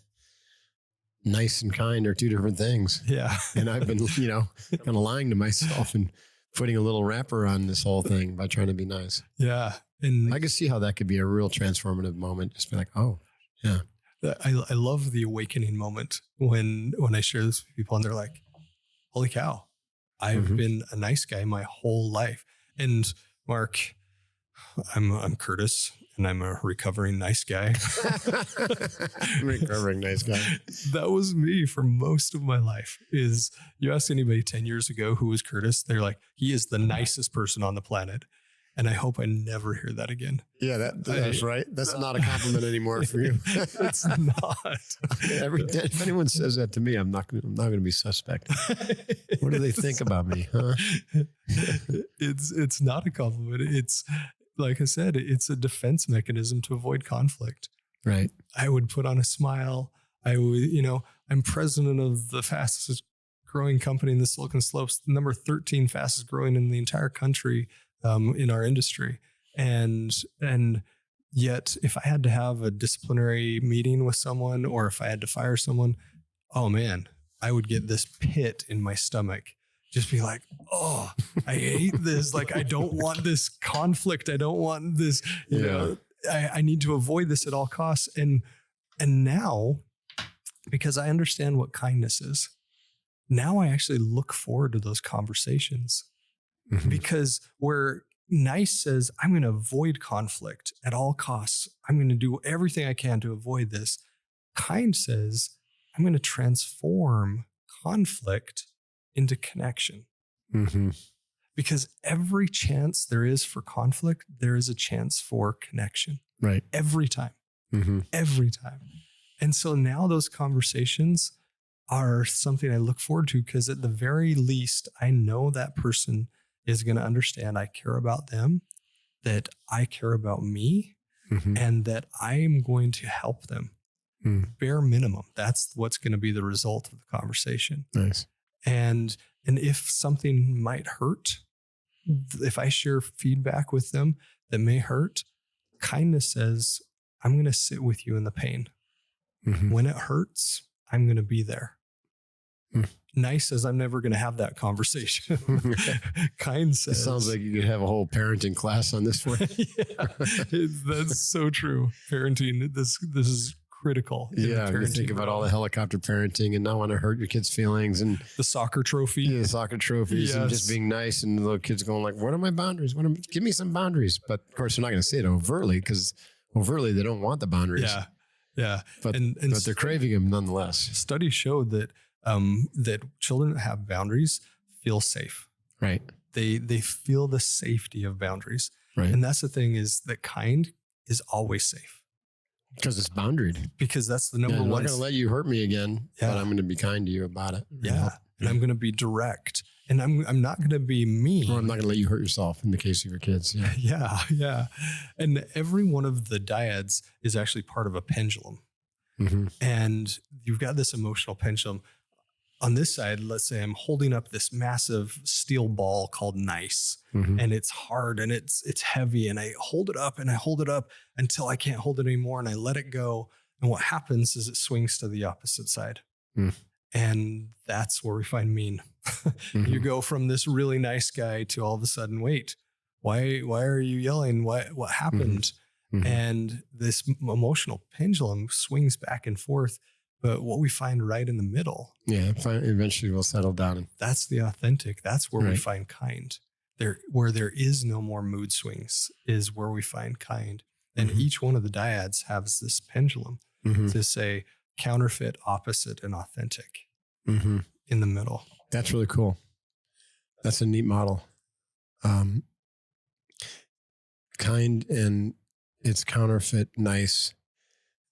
nice and kind are two different things. Yeah. And I've been, kind of lying to myself and putting a little wrapper on this whole thing by trying to be nice. Yeah. And I can see how that could be a real transformative moment. Just be like, oh, yeah. I love the awakening moment when I share this with people and they're like, holy cow, I've been a nice guy my whole life. And Mark, I'm Curtis and I'm a recovering nice guy. Recovering nice guy. That was me for most of my life. Is you ask anybody 10 years ago who was Curtis, they're like, he is the nicest person on the planet. And I hope I never hear that again. Yeah, that's right. That's not a compliment anymore for you. It's not. If anyone says that to me, I'm not going to be suspect. What do they think about me? Huh? It's not a compliment. It's like I said, it's a defense mechanism to avoid conflict. Right. I would put on a smile. I would, I'm president of the fastest growing company in the Silicon Slopes, number 13 fastest growing in the entire country. In our industry. And yet if I had to have a disciplinary meeting with someone or if I had to fire someone, oh man, I would get this pit in my stomach. Just be like, oh, I hate this. Like, I don't want this conflict. I don't want this, I need to avoid this at all costs. And now, because I understand what kindness is, now I actually look forward to those conversations. Mm-hmm. Because where nice says, I'm going to avoid conflict at all costs. I'm going to do everything I can to avoid this. Kind says, I'm going to transform conflict into connection. Mm-hmm. Because every chance there is for conflict, there is a chance for connection. Right. Every time. Mm-hmm. Every time. And so now those conversations are something I look forward to because at the very least, I know that person is going to understand I care about them, that I care about me, and that I'm going to help them. Bare minimum. That's what's going to be the result of the conversation. Nice. And if something might hurt, if I share feedback with them that may hurt, kindness says, I'm going to sit with you in the pain. When it hurts, I'm going to be there. Nice says, I'm never going to have that conversation. Kind says. It sounds like you could have a whole parenting class on this one. That's so true. Parenting, this is critical. Yeah, you think about all the helicopter parenting and not want to hurt your kids' feelings and the soccer trophy. Yeah, soccer trophies and just being nice and the little kids going like, what are my boundaries? Give me some boundaries. But of course, they're not going to say it overtly because overtly they don't want the boundaries. Yeah. But they're craving them nonetheless. Studies showed that that children that have boundaries feel safe. Right. They feel the safety of boundaries. Right. And that's the thing is that kind is always safe. Because it's boundaried. Because that's the number one. I'm not going to let you hurt me again, but I'm going to be kind to you about it. Yeah. And I'm going to be direct. And I'm not going to be mean. Or I'm not going to let you hurt yourself in the case of your kids. Yeah. And every one of the dyads is actually part of a pendulum. And you've got this emotional pendulum. On this side, let's say I'm holding up this massive steel ball called nice, and it's hard and it's heavy, and I hold it up until I can't hold it anymore, and I let it go. And what happens is it swings to the opposite side. And that's where we find mean. You go from this really nice guy to all of a sudden, wait, why are you yelling? What happened? And this emotional pendulum swings back and forth. But what we find right in the middle. Yeah. Eventually we'll settle down. That's the authentic. That's where we find kind. Where there is no more mood swings is where we find kind. And each one of the dyads has this pendulum to say counterfeit, opposite, and authentic in the middle. That's really cool. That's a neat model. Kind and it's counterfeit, nice.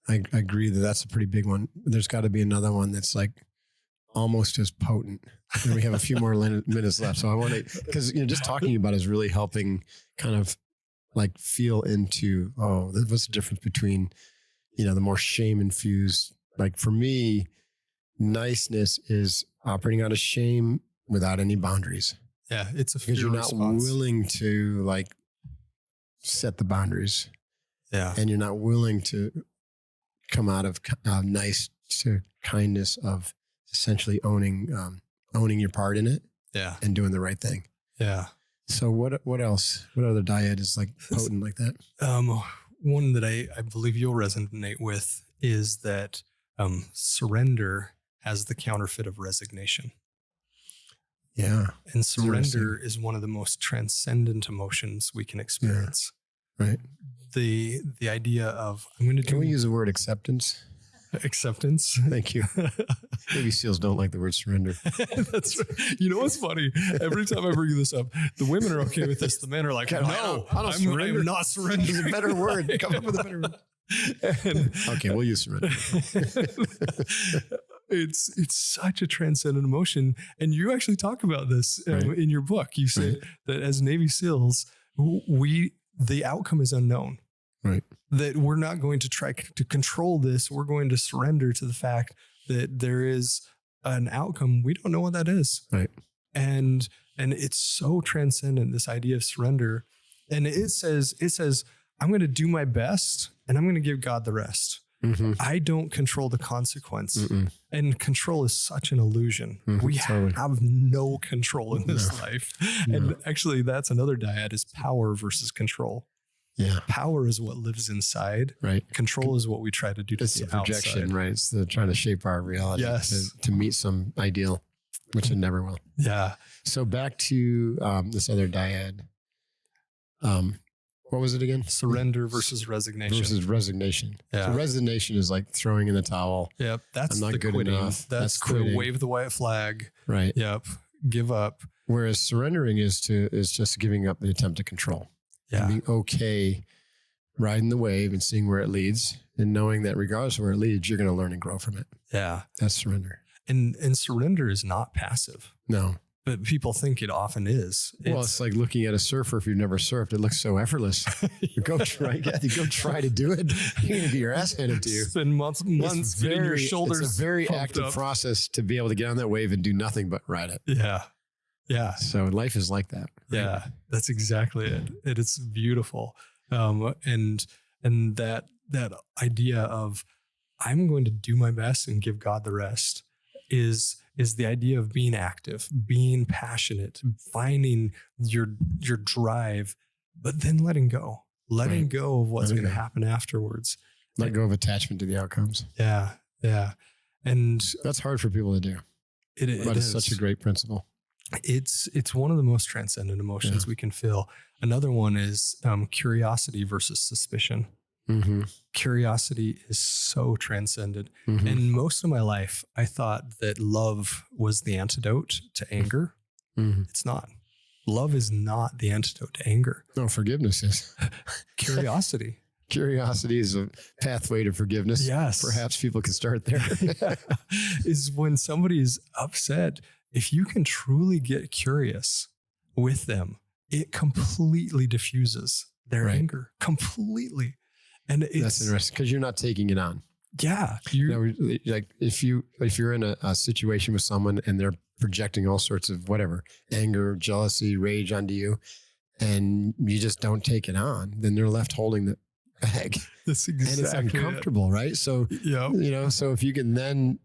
I agree that that's a pretty big one. There's got to be another one that's like almost as potent. And we have a few more minutes left. So I want to, because just talking about it is really helping kind of like feel into, what's the difference between, the more shame infused, like for me, niceness is operating out of shame without any boundaries. Yeah. It's a because you're not response. willing to like set the boundaries. Yeah. And you're not willing to come out of nice to kindness of essentially owning your part in it. Yeah. And doing the right thing. Yeah. So what else? What other dyad is like potent like that? One that I believe you'll resonate with is that surrender has the counterfeit of resignation. Yeah. And surrender is one of the most transcendent emotions we can experience. Yeah. Right. The idea of I'm going to Can we use the word acceptance? Acceptance. Thank you. Navy SEALs don't like the word surrender. That's right. You know what's funny? Every time I bring this up, the women are okay with this. The men are like, no, I'm not surrendering. It's a better word. Come up with a better word. Okay, we'll use surrender. It's such a transcendent emotion. And you actually talk about this in your book. You say that as Navy SEALs, the outcome is unknown. Right. That we're not going to try to control this. We're going to surrender to the fact that there is an outcome. We don't know what that is. Right. And it's so transcendent, this idea of surrender. And it says, I'm going to do my best and I'm going to give God the rest. I don't control the consequence. And control is such an illusion. We have no control in this life. And actually that's another dyad is power versus control. Yeah. Power is what lives inside. Right. Control is what we try to do to the projection, outside. Right? It's trying to shape our reality to meet some ideal, which it never will. Yeah. So back to this other dyad. What was it again? Surrender versus resignation. Yeah. So resignation is like throwing in the towel. Yep. That's I'm not the good quitting. enough. That's the quitting. wave the white flag. Right. Yep. Give up. Whereas surrendering is just giving up the attempt to control. Yeah. And being okay riding the wave and seeing where it leads and knowing that regardless of where it leads, you're going to learn and grow from it. Yeah. That's surrender. And surrender is not passive. No. But people think it often is. It's like looking at a surfer. If you've never surfed, it looks so effortless. Go try to do it. You're going to get your ass handed to you. Spend months getting your shoulders. It's a very active process to be able to get on that wave and do nothing but ride it. Yeah. Yeah. So life is like that. Right? Yeah. That's exactly it. It's beautiful. And that idea of I'm going to do my best and give God the rest is the idea of being active, being passionate, finding your drive, but then letting go of what's going to happen afterwards. Let go of attachment to the outcomes. Yeah. Yeah. And that's hard for people to do. But it's such a great principle. It's one of the most transcendent emotions we can feel. Another one is curiosity versus suspicion. Curiosity is so transcendent. And most of my life, I thought that love was the antidote to anger. It's not. Love is not the antidote to anger. No, forgiveness is. Curiosity. Curiosity is a pathway to forgiveness. Yes. Perhaps people can start there. Is when somebody is upset, if you can truly get curious with them, it completely diffuses their anger completely. And that's interesting because you're not taking it on. Yeah. Like if you're in a situation with someone and they're projecting all sorts of whatever, anger, jealousy, rage onto you, and you just don't take it on, then they're left holding the bag. That's exactly and it's uncomfortable, right? So, so if you can then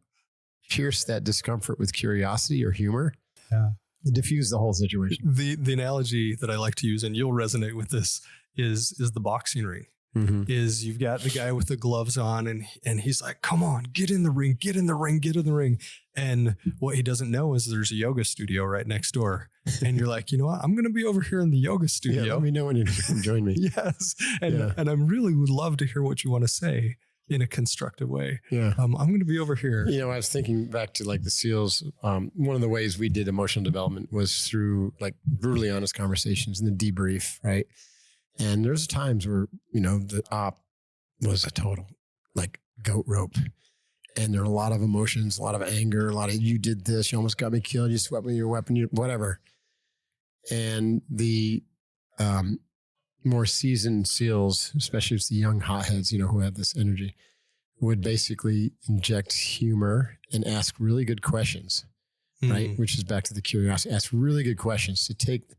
pierce that discomfort with curiosity or humor. Yeah. Diffuse the whole situation. The analogy that I like to use, and you'll resonate with this, is the boxing ring. Mm-hmm. Is you've got the guy with the gloves on and he's like, come on, get in the ring, get in the ring, get in the ring. And what he doesn't know is there's a yoga studio right next door. And you're like, you know what? I'm going to be over here in the yoga studio. Yeah, let me know when you come join me. Yes. And I really would love to hear what you want to say in a constructive way. Yeah. I'm going to be over here. You know, I was thinking back to like the SEALs. One of the ways we did emotional development was through like brutally honest conversations and the debrief, right? And there's times where, you know, the op was a total like goat rope. And there are a lot of emotions, a lot of anger, a lot of, you did this, you almost got me killed, you swept me your weapon, you whatever. And the more seasoned SEALs, especially if it's the young hotheads, you know, who have this energy, would basically inject humor and ask really good questions, right? Which is back to the curiosity. Ask really good questions to take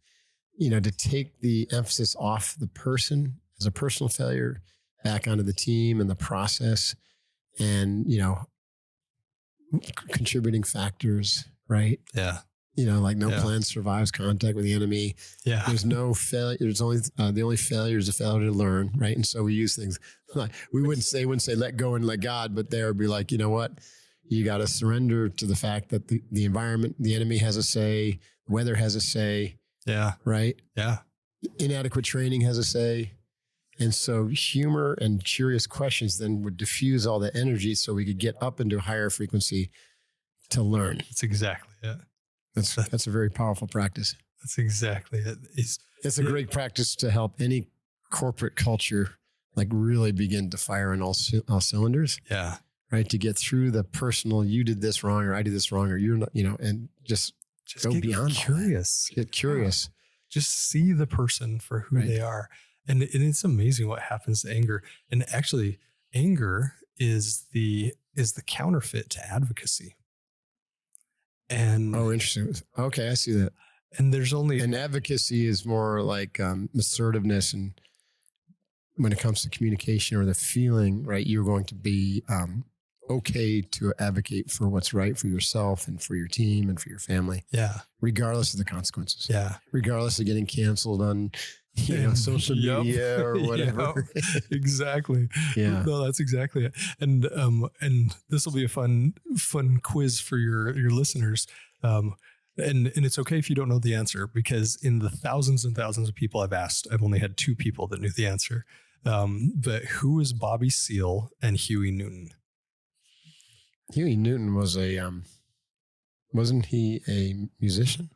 the emphasis off the person as a personal failure back onto the team and the process and, you know, contributing factors, right? Yeah. You know, like no plan survives contact with the enemy. Yeah. There's no failure. There's only, the only failure is a failure to learn, right? And so we use things like, we wouldn't say let go and let God, but there would be like, you know what? You got to surrender to the fact that the environment, the enemy has a say, the weather has a say. Yeah. Right? Yeah. Inadequate training has a say. And so humor and curious questions then would diffuse all the energy so we could get up into a higher frequency to learn. That's exactly it. That's a very powerful practice. That's exactly it. It's a great practice to help any corporate culture like really begin to fire on all cylinders. Yeah. Right? To get through the personal, you did this wrong or I did this wrong or you're not, you know, and just go get beyond curious. Get curious. Just see the person for who they are. And it's amazing what happens to anger. And actually, anger is the counterfeit to advocacy. And Interesting. Okay, I see that. And there's only advocacy is more like assertiveness, and when it comes to communication or the feeling, right? You're going to be okay to advocate for what's right for yourself and for your team and for your family. Yeah. Regardless of the consequences. Yeah. Regardless of getting canceled on social media or whatever. Yep. Exactly. Yeah. No, that's exactly it. And this will be a fun quiz for your listeners. And it's okay if you don't know the answer, because in the thousands and thousands of people I've asked, I've only had 2 people that knew the answer. But who is Bobby Seale and Huey Newton? Huey Newton was wasn't he a musician?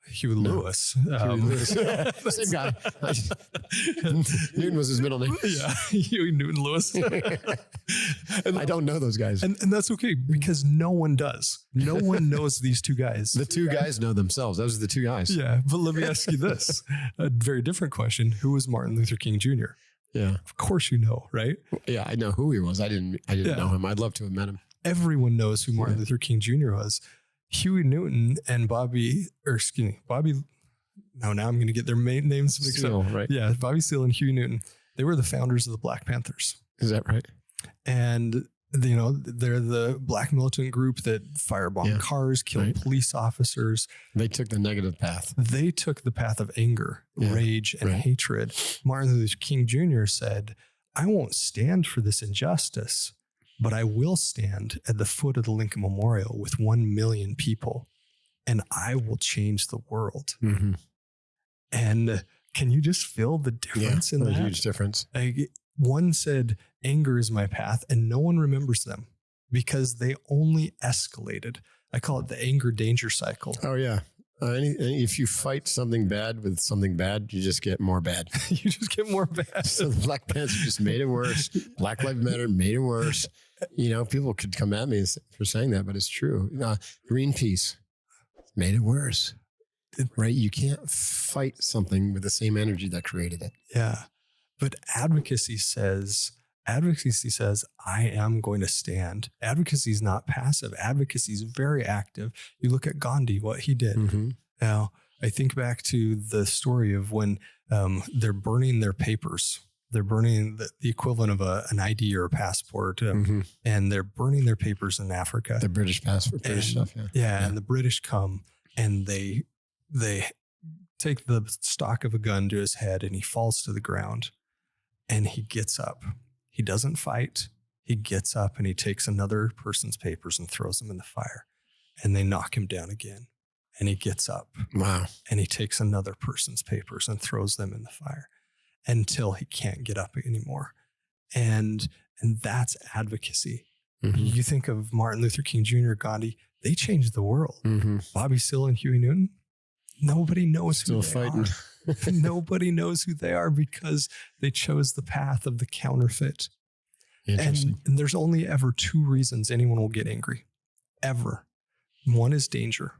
Huey Lewis. Same guy. Newton was his middle name. Yeah, Huey Newton Lewis. And I don't know those guys. And that's okay, because no one does. No one knows these 2 guys. The 2 guys know themselves. Those are the 2 guys. Yeah, but let me ask you this. A very different question. Who was Martin Luther King Jr.? Yeah. Of course you know, right? Yeah, I know who he was. I didn't know him. I'd love to have met him. Everyone knows who Martin Luther King Jr. was. Huey Newton and Bobby. Now I'm going to get their main names mixed up. Right? Yeah, Bobby Seale and Huey Newton. They were the founders of the Black Panthers. Is that right? And they're the black militant group that firebombed cars, killed police officers. They took the negative path. They took the path of anger, rage, and hatred. Martin Luther King Jr. said, "I won't stand for this injustice, but I will stand at the foot of the Lincoln Memorial with 1 million people, and I will change the world." Mm-hmm. And can you just feel the difference in that? A huge difference. One said, "Anger is my path," and no one remembers them because they only escalated. I call it the anger danger cycle. Oh, yeah. If you fight something bad with something bad, you just get more bad. You just get more bad. So the Black Panthers just made it worse. Black Lives Matter made it worse. People could come at me for saying that, but it's true. Greenpeace made it worse. Right? You can't fight something with the same energy that created it. Yeah. But advocacy says, I am going to stand. Advocacy is not passive. Advocacy is very active. You look at Gandhi, what he did. Mm-hmm. Now, I think back to the story of when they're burning their papers They're burning the equivalent of an ID or a passport, and they're burning their papers in Africa. The British passport, British stuff. Yeah. And the British come and they take the stock of a gun to his head, and he falls to the ground, and he gets up. He doesn't fight. He gets up and he takes another person's papers and throws them in the fire, and they knock him down again. And he gets up. Wow. And he takes another person's papers and throws them in the fire until he can't get up anymore. And that's advocacy. You think of Martin Luther King Jr., Gandhi, they changed the world. Bobby Seale and Huey Newton, nobody knows who they are. Nobody knows who they are because they chose the path of the counterfeit. And there's only ever two reasons anyone will get angry, ever. One is danger.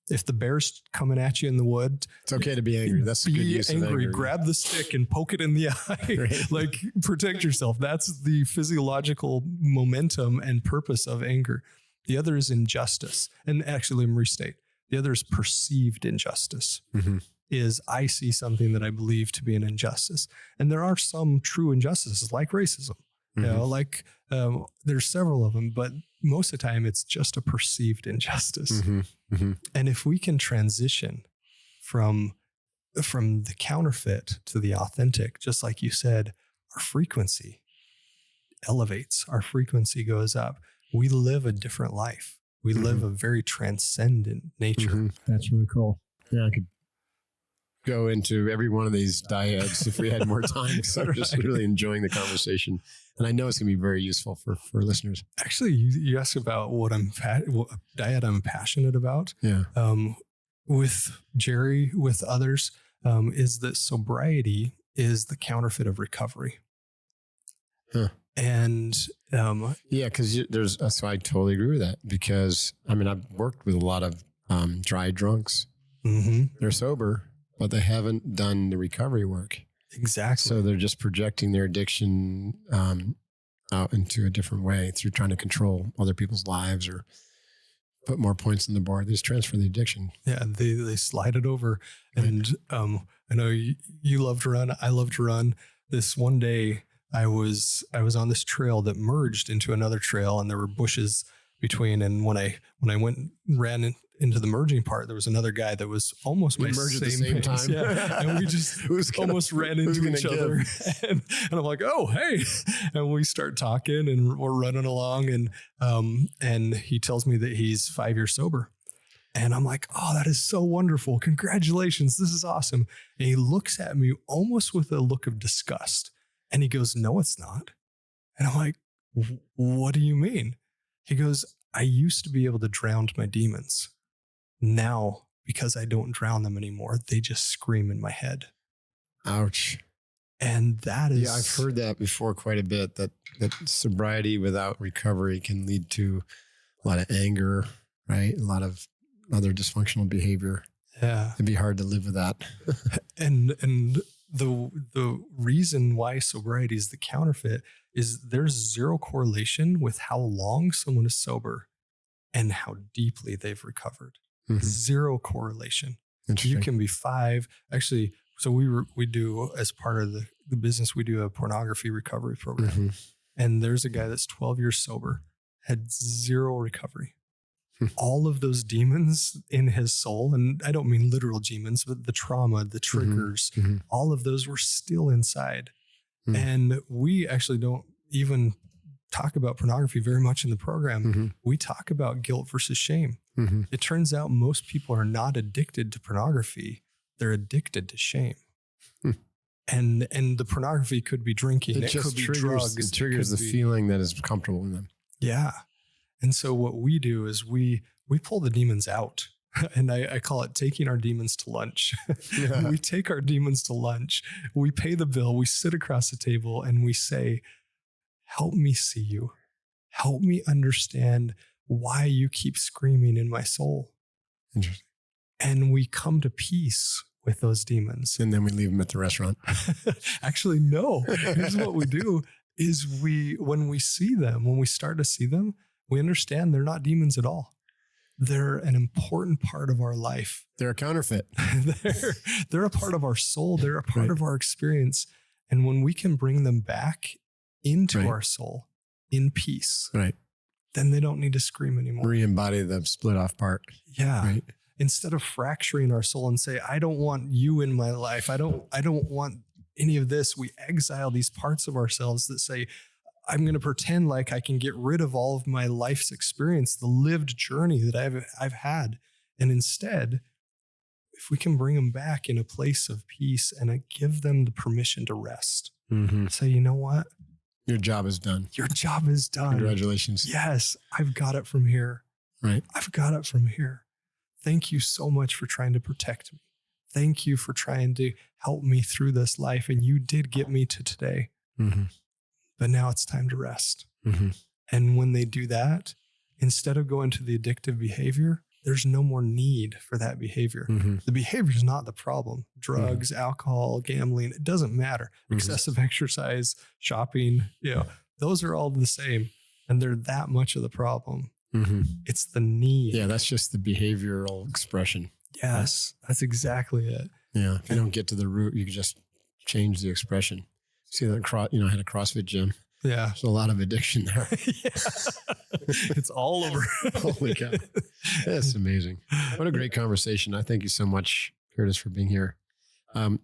If the bear's coming at you in the wood, it's okay to be angry. That's a good use of anger. Grab the stick and poke it in the eye. Right. Like, protect yourself. That's the physiological momentum and purpose of anger. The other is injustice. And actually, let me restate. The other is perceived injustice. Is I see something that I believe to be an injustice. And there are some true injustices like racism. You know, like there's several of them, but most of the time it's just a perceived injustice. And if we can transition from the counterfeit to the authentic, just like you said, our frequency elevates, our frequency goes up. We live a different life. We live a very transcendent nature. That's really cool. Yeah, I could go into every one of these dyads if we had more time. So I'm just really enjoying the conversation. And I know it's going to be very useful for listeners. Actually, you asked about what dyad I'm passionate about. Yeah. With Jerry, with others, is that sobriety is the counterfeit of recovery. And yeah, because so I totally agree with that, because I mean, I've worked with a lot of dry drunks. They're sober, but they haven't done the recovery work. Exactly. So they're just projecting their addiction out into a different way through trying to control other people's lives or put more points on the board. They just transfer the addiction. Yeah, they slide it over. Right. And I know you love to run. I love to run. This one day I was on this trail that merged into another trail, and there were bushes between. And when I ran into the merging part, there was another guy that was almost my same time. Yeah. And we just almost ran into each other. And I'm like, oh, hey. And we start talking and we're running along. And he tells me that he's 5 years sober. And I'm like, oh, that is so wonderful. Congratulations. This is awesome. And he looks at me almost with a look of disgust. And he goes, no, it's not. And I'm like, what do you mean? He goes, I used to be able to drown my demons. Now, because I don't drown them anymore, they just scream in my head. Ouch. And that is... Yeah, I've heard that before quite a bit, that sobriety without recovery can lead to a lot of anger, right? A lot of other dysfunctional behavior. Yeah. It'd be hard to live with that. And the reason why sobriety is the counterfeit is there's zero correlation with how long someone is sober and how deeply they've recovered. Zero correlation. You can be 5. Actually, so we do, as part of the business, we do a pornography recovery program. And there's a guy that's 12 years sober, had zero recovery. All of those demons in his soul, and I don't mean literal demons, but the trauma, the triggers, all of those were still inside. And we actually don't even talk about pornography very much in the program. We talk about guilt versus shame. It turns out most people are not addicted to pornography. They're addicted to shame. And the pornography could be drinking. It could be drugs. It triggers the feeling that is comfortable in them. Yeah. And so what we do is we pull the demons out. And I call it taking our demons to lunch. We take our demons to lunch. We pay the bill. We sit across the table and we say, help me see you. Help me understand why you keep screaming in my soul. Interesting. And we come to peace with those demons. And then we leave them at the restaurant. Actually, no. Here's what we do is when we see them, when we start to see them, we understand they're not demons at all. They're an important part of our life. They're a counterfeit. They're a part of our soul. They're a part of our experience. And when we can bring them back into Right. our soul in peace, Right. then they don't need to scream anymore. Re-embody the split off part. Yeah. Right. Instead of fracturing our soul and say, I don't want you in my life. I don't want any of this. We exile these parts of ourselves that say, I'm going to pretend like I can get rid of all of my life's experience, the lived journey that I've had. And instead, if we can bring them back in a place of peace and give them the permission to rest, say, you know what? Your job is done. Your job is done. Congratulations. Yes, I've got it from here. Right. I've got it from here. Thank you so much for trying to protect me. Thank you for trying to help me through this life. And you did get me to today. But now it's time to rest. And when they do that, instead of going to the addictive behavior, there's no more need for that behavior. The behavior is not the problem. Drugs, alcohol, gambling, it doesn't matter. Excessive exercise, shopping, those are all the same. And they're that much of the problem. It's the need. Yeah, that's just the behavioral expression. Yes, that's exactly it. Yeah, if you don't get to the root, you can just change the expression. See that, I had a CrossFit gym. Yeah. There's a lot of addiction there. It's all over. Holy cow. That's amazing. What a great conversation. I thank you so much, Curtis, for being here.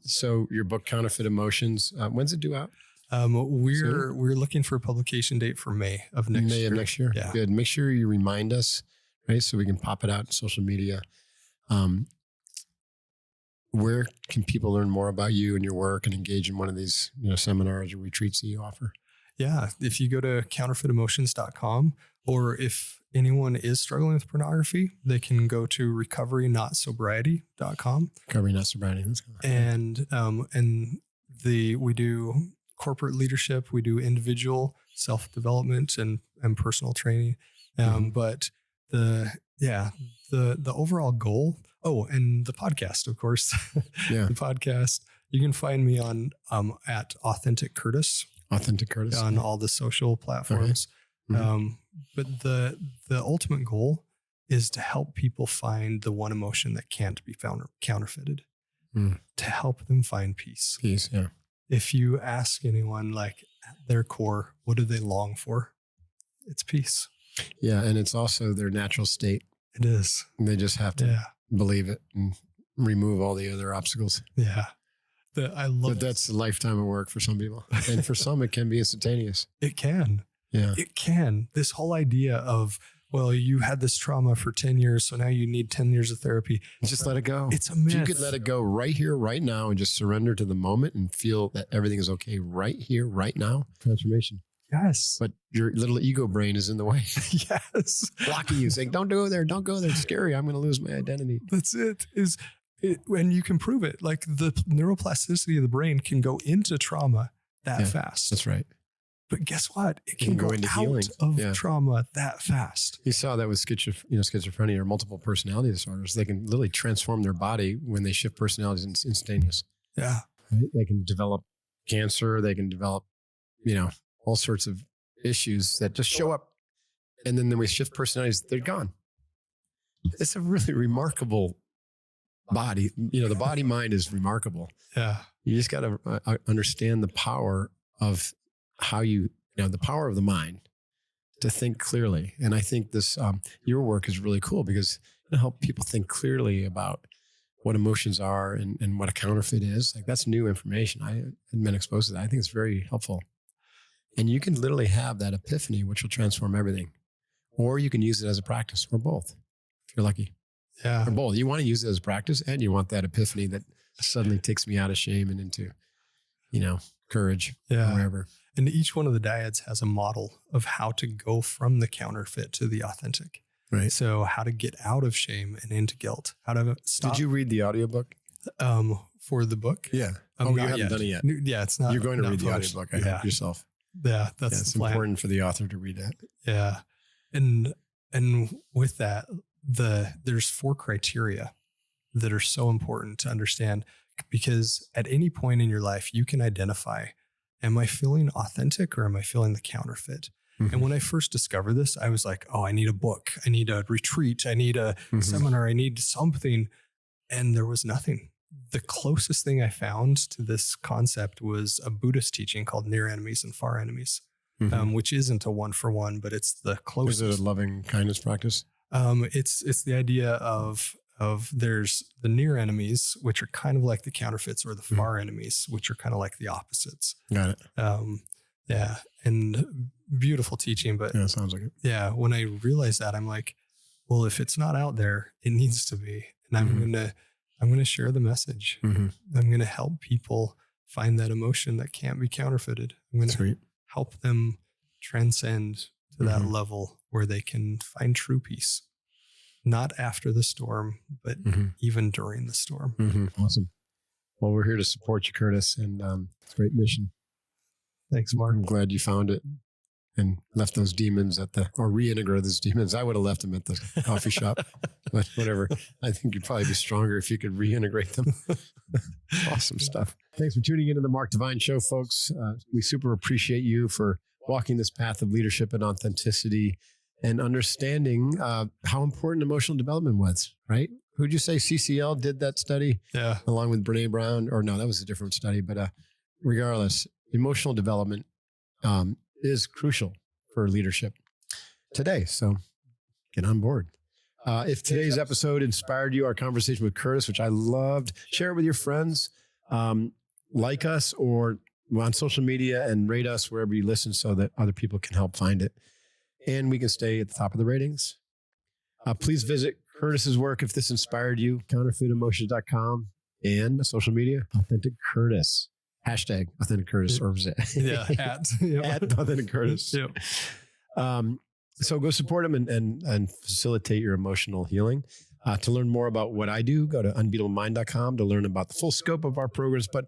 So your book, Counterfeit Emotions, when's it due out? We're looking for a publication date for May of next year. May of next year? Yeah. Good. Make sure you remind us, right? So we can pop it out on social media. Where can people learn more about you and your work and engage in one of these seminars or retreats that you offer? Yeah. If you go to counterfeitemotions.com, or if anyone is struggling with pornography, they can go to recovery.notsobriety.com. Recovery Not Sobriety. And we do corporate leadership, we do individual self-development and personal training. But the overall goal, and the podcast, of course, Yeah. the podcast, you can find me on, at Authentic Curtis on all the social platforms. Okay. But the ultimate goal is to help people find the one emotion that can't be found counterfeited, to help them find peace. Peace. Yeah. If you ask anyone, like at their core, what do they long for? It's peace. Yeah. And it's also their natural state. It is. They just have to believe it and remove all the other obstacles. Yeah. I love But that's a lifetime of work for some people. And for some, it can be instantaneous. It can. Yeah. It can. This whole idea of, well, you had this trauma for 10 years, so now you need 10 years of therapy. Just let it go. It's a myth. If you could let it go right here, right now, and just surrender to the moment and feel that everything is okay right here, right now, transformation. Yes. But your little ego brain is in the way. Yes. Blocking you, saying, don't go there, don't go there. It's scary. I'm going to lose my identity. That's it. And you can prove it. Like the neuroplasticity of the brain can go into trauma that fast. That's right. But guess what? It can go into healing of trauma that fast. You saw that with schizophrenia or multiple personality disorders. They can literally transform their body when they shift personalities. It's instantaneous. Yeah. Right? They can develop cancer. They can develop, all sorts of issues that just show up. And then we shift personalities, they're gone. It's a really remarkable body. The body mind is remarkable. Yeah. You just got to understand the power of how the power of the mind to think clearly. And I think this, your work is really cool because it helps people think clearly about what emotions are and what a counterfeit is. Like that's new information. I hadn't been exposed to that. I think it's very helpful. And you can literally have that epiphany, which will transform everything. Or you can use it as a practice, or both, if you're lucky. Yeah. Or both. You want to use it as practice, and you want that epiphany that suddenly takes me out of shame and into, courage, or wherever. And each one of the dyads has a model of how to go from the counterfeit to the authentic. Right. So how to get out of shame and into guilt. How to stop. Did you read the audiobook? For the book? Yeah. You haven't done it yet. Yeah, it's not. You're going to read published. the audiobook, I hope, yourself. Yeah, that's it's the plan. important for the author to read that. Yeah. And with that, there's 4 criteria that are so important to understand, because at any point in your life, you can identify, am I feeling authentic or am I feeling the counterfeit? Mm-hmm. And when I first discovered this, I was like, I need a book. I need a retreat. I need a seminar. I need something. And there was nothing. the closest thing I found to this concept was a Buddhist teaching called near enemies and far enemies, which isn't a 1-for-1, but it's the closest. Is it a loving kindness practice? It's the idea of there's the near enemies, which are kind of like the counterfeits, or the far enemies, which are kind of like the opposites. Got it. Yeah. And beautiful teaching, but Yeah, sounds like it. yeah, when I realized that, I'm like, well, if it's not out there, it needs to be. And I'm going to share the message. I'm going to help people find that emotion that can't be counterfeited. I'm going to help them transcend to that level where they can find true peace, not after the storm, but even during the storm. Awesome. Well, we're here to support you, Curtis, and it's a great mission. Thanks, Mark. I'm glad you found it and left those demons or reintegrated those demons. I would have left them at the coffee shop, but whatever. I think you'd probably be stronger if you could reintegrate them. Awesome stuff. Thanks for tuning into the Mark Divine Show, folks. We super appreciate you for walking this path of leadership and authenticity and understanding how important emotional development was, right? Who'd you say CCL did that study? Yeah. Along with Brene Brown, or no, that was a different study, but regardless, emotional development is crucial for leadership today. So get on board. If today's episode inspired you, our conversation with Curtis, which I loved, share it with your friends, like us or on social media and rate us wherever you listen so that other people can help find it. And we can stay at the top of the ratings. Please visit Curtis's work if this inspired you, counterfeitemotions.com, and social media, Authentic Curtis. Hashtag Authentic Curtis, or was it? Yeah, at Authentic Curtis. Yep. So go support him and facilitate your emotional healing. To learn more about what I do, go to unbeatablemind.com to learn about the full scope of our programs. But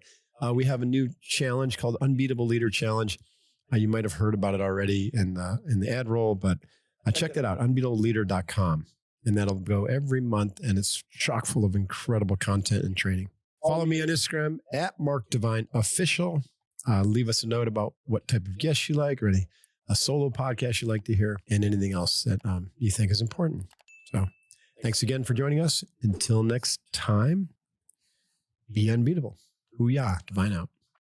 we have a new challenge called Unbeatable Leader Challenge. You might have heard about it already in the ad roll, but check that out, unbeatableleader.com. And that'll go every month, and it's chock full of incredible content and training. Follow me on Instagram at Mark Divine Official. Leave us a note about what type of guests you like, or a solo podcast you like to hear, and anything else that you think is important. So thanks again for joining us. Until next time, be unbeatable. Hoo-yah, Divine out.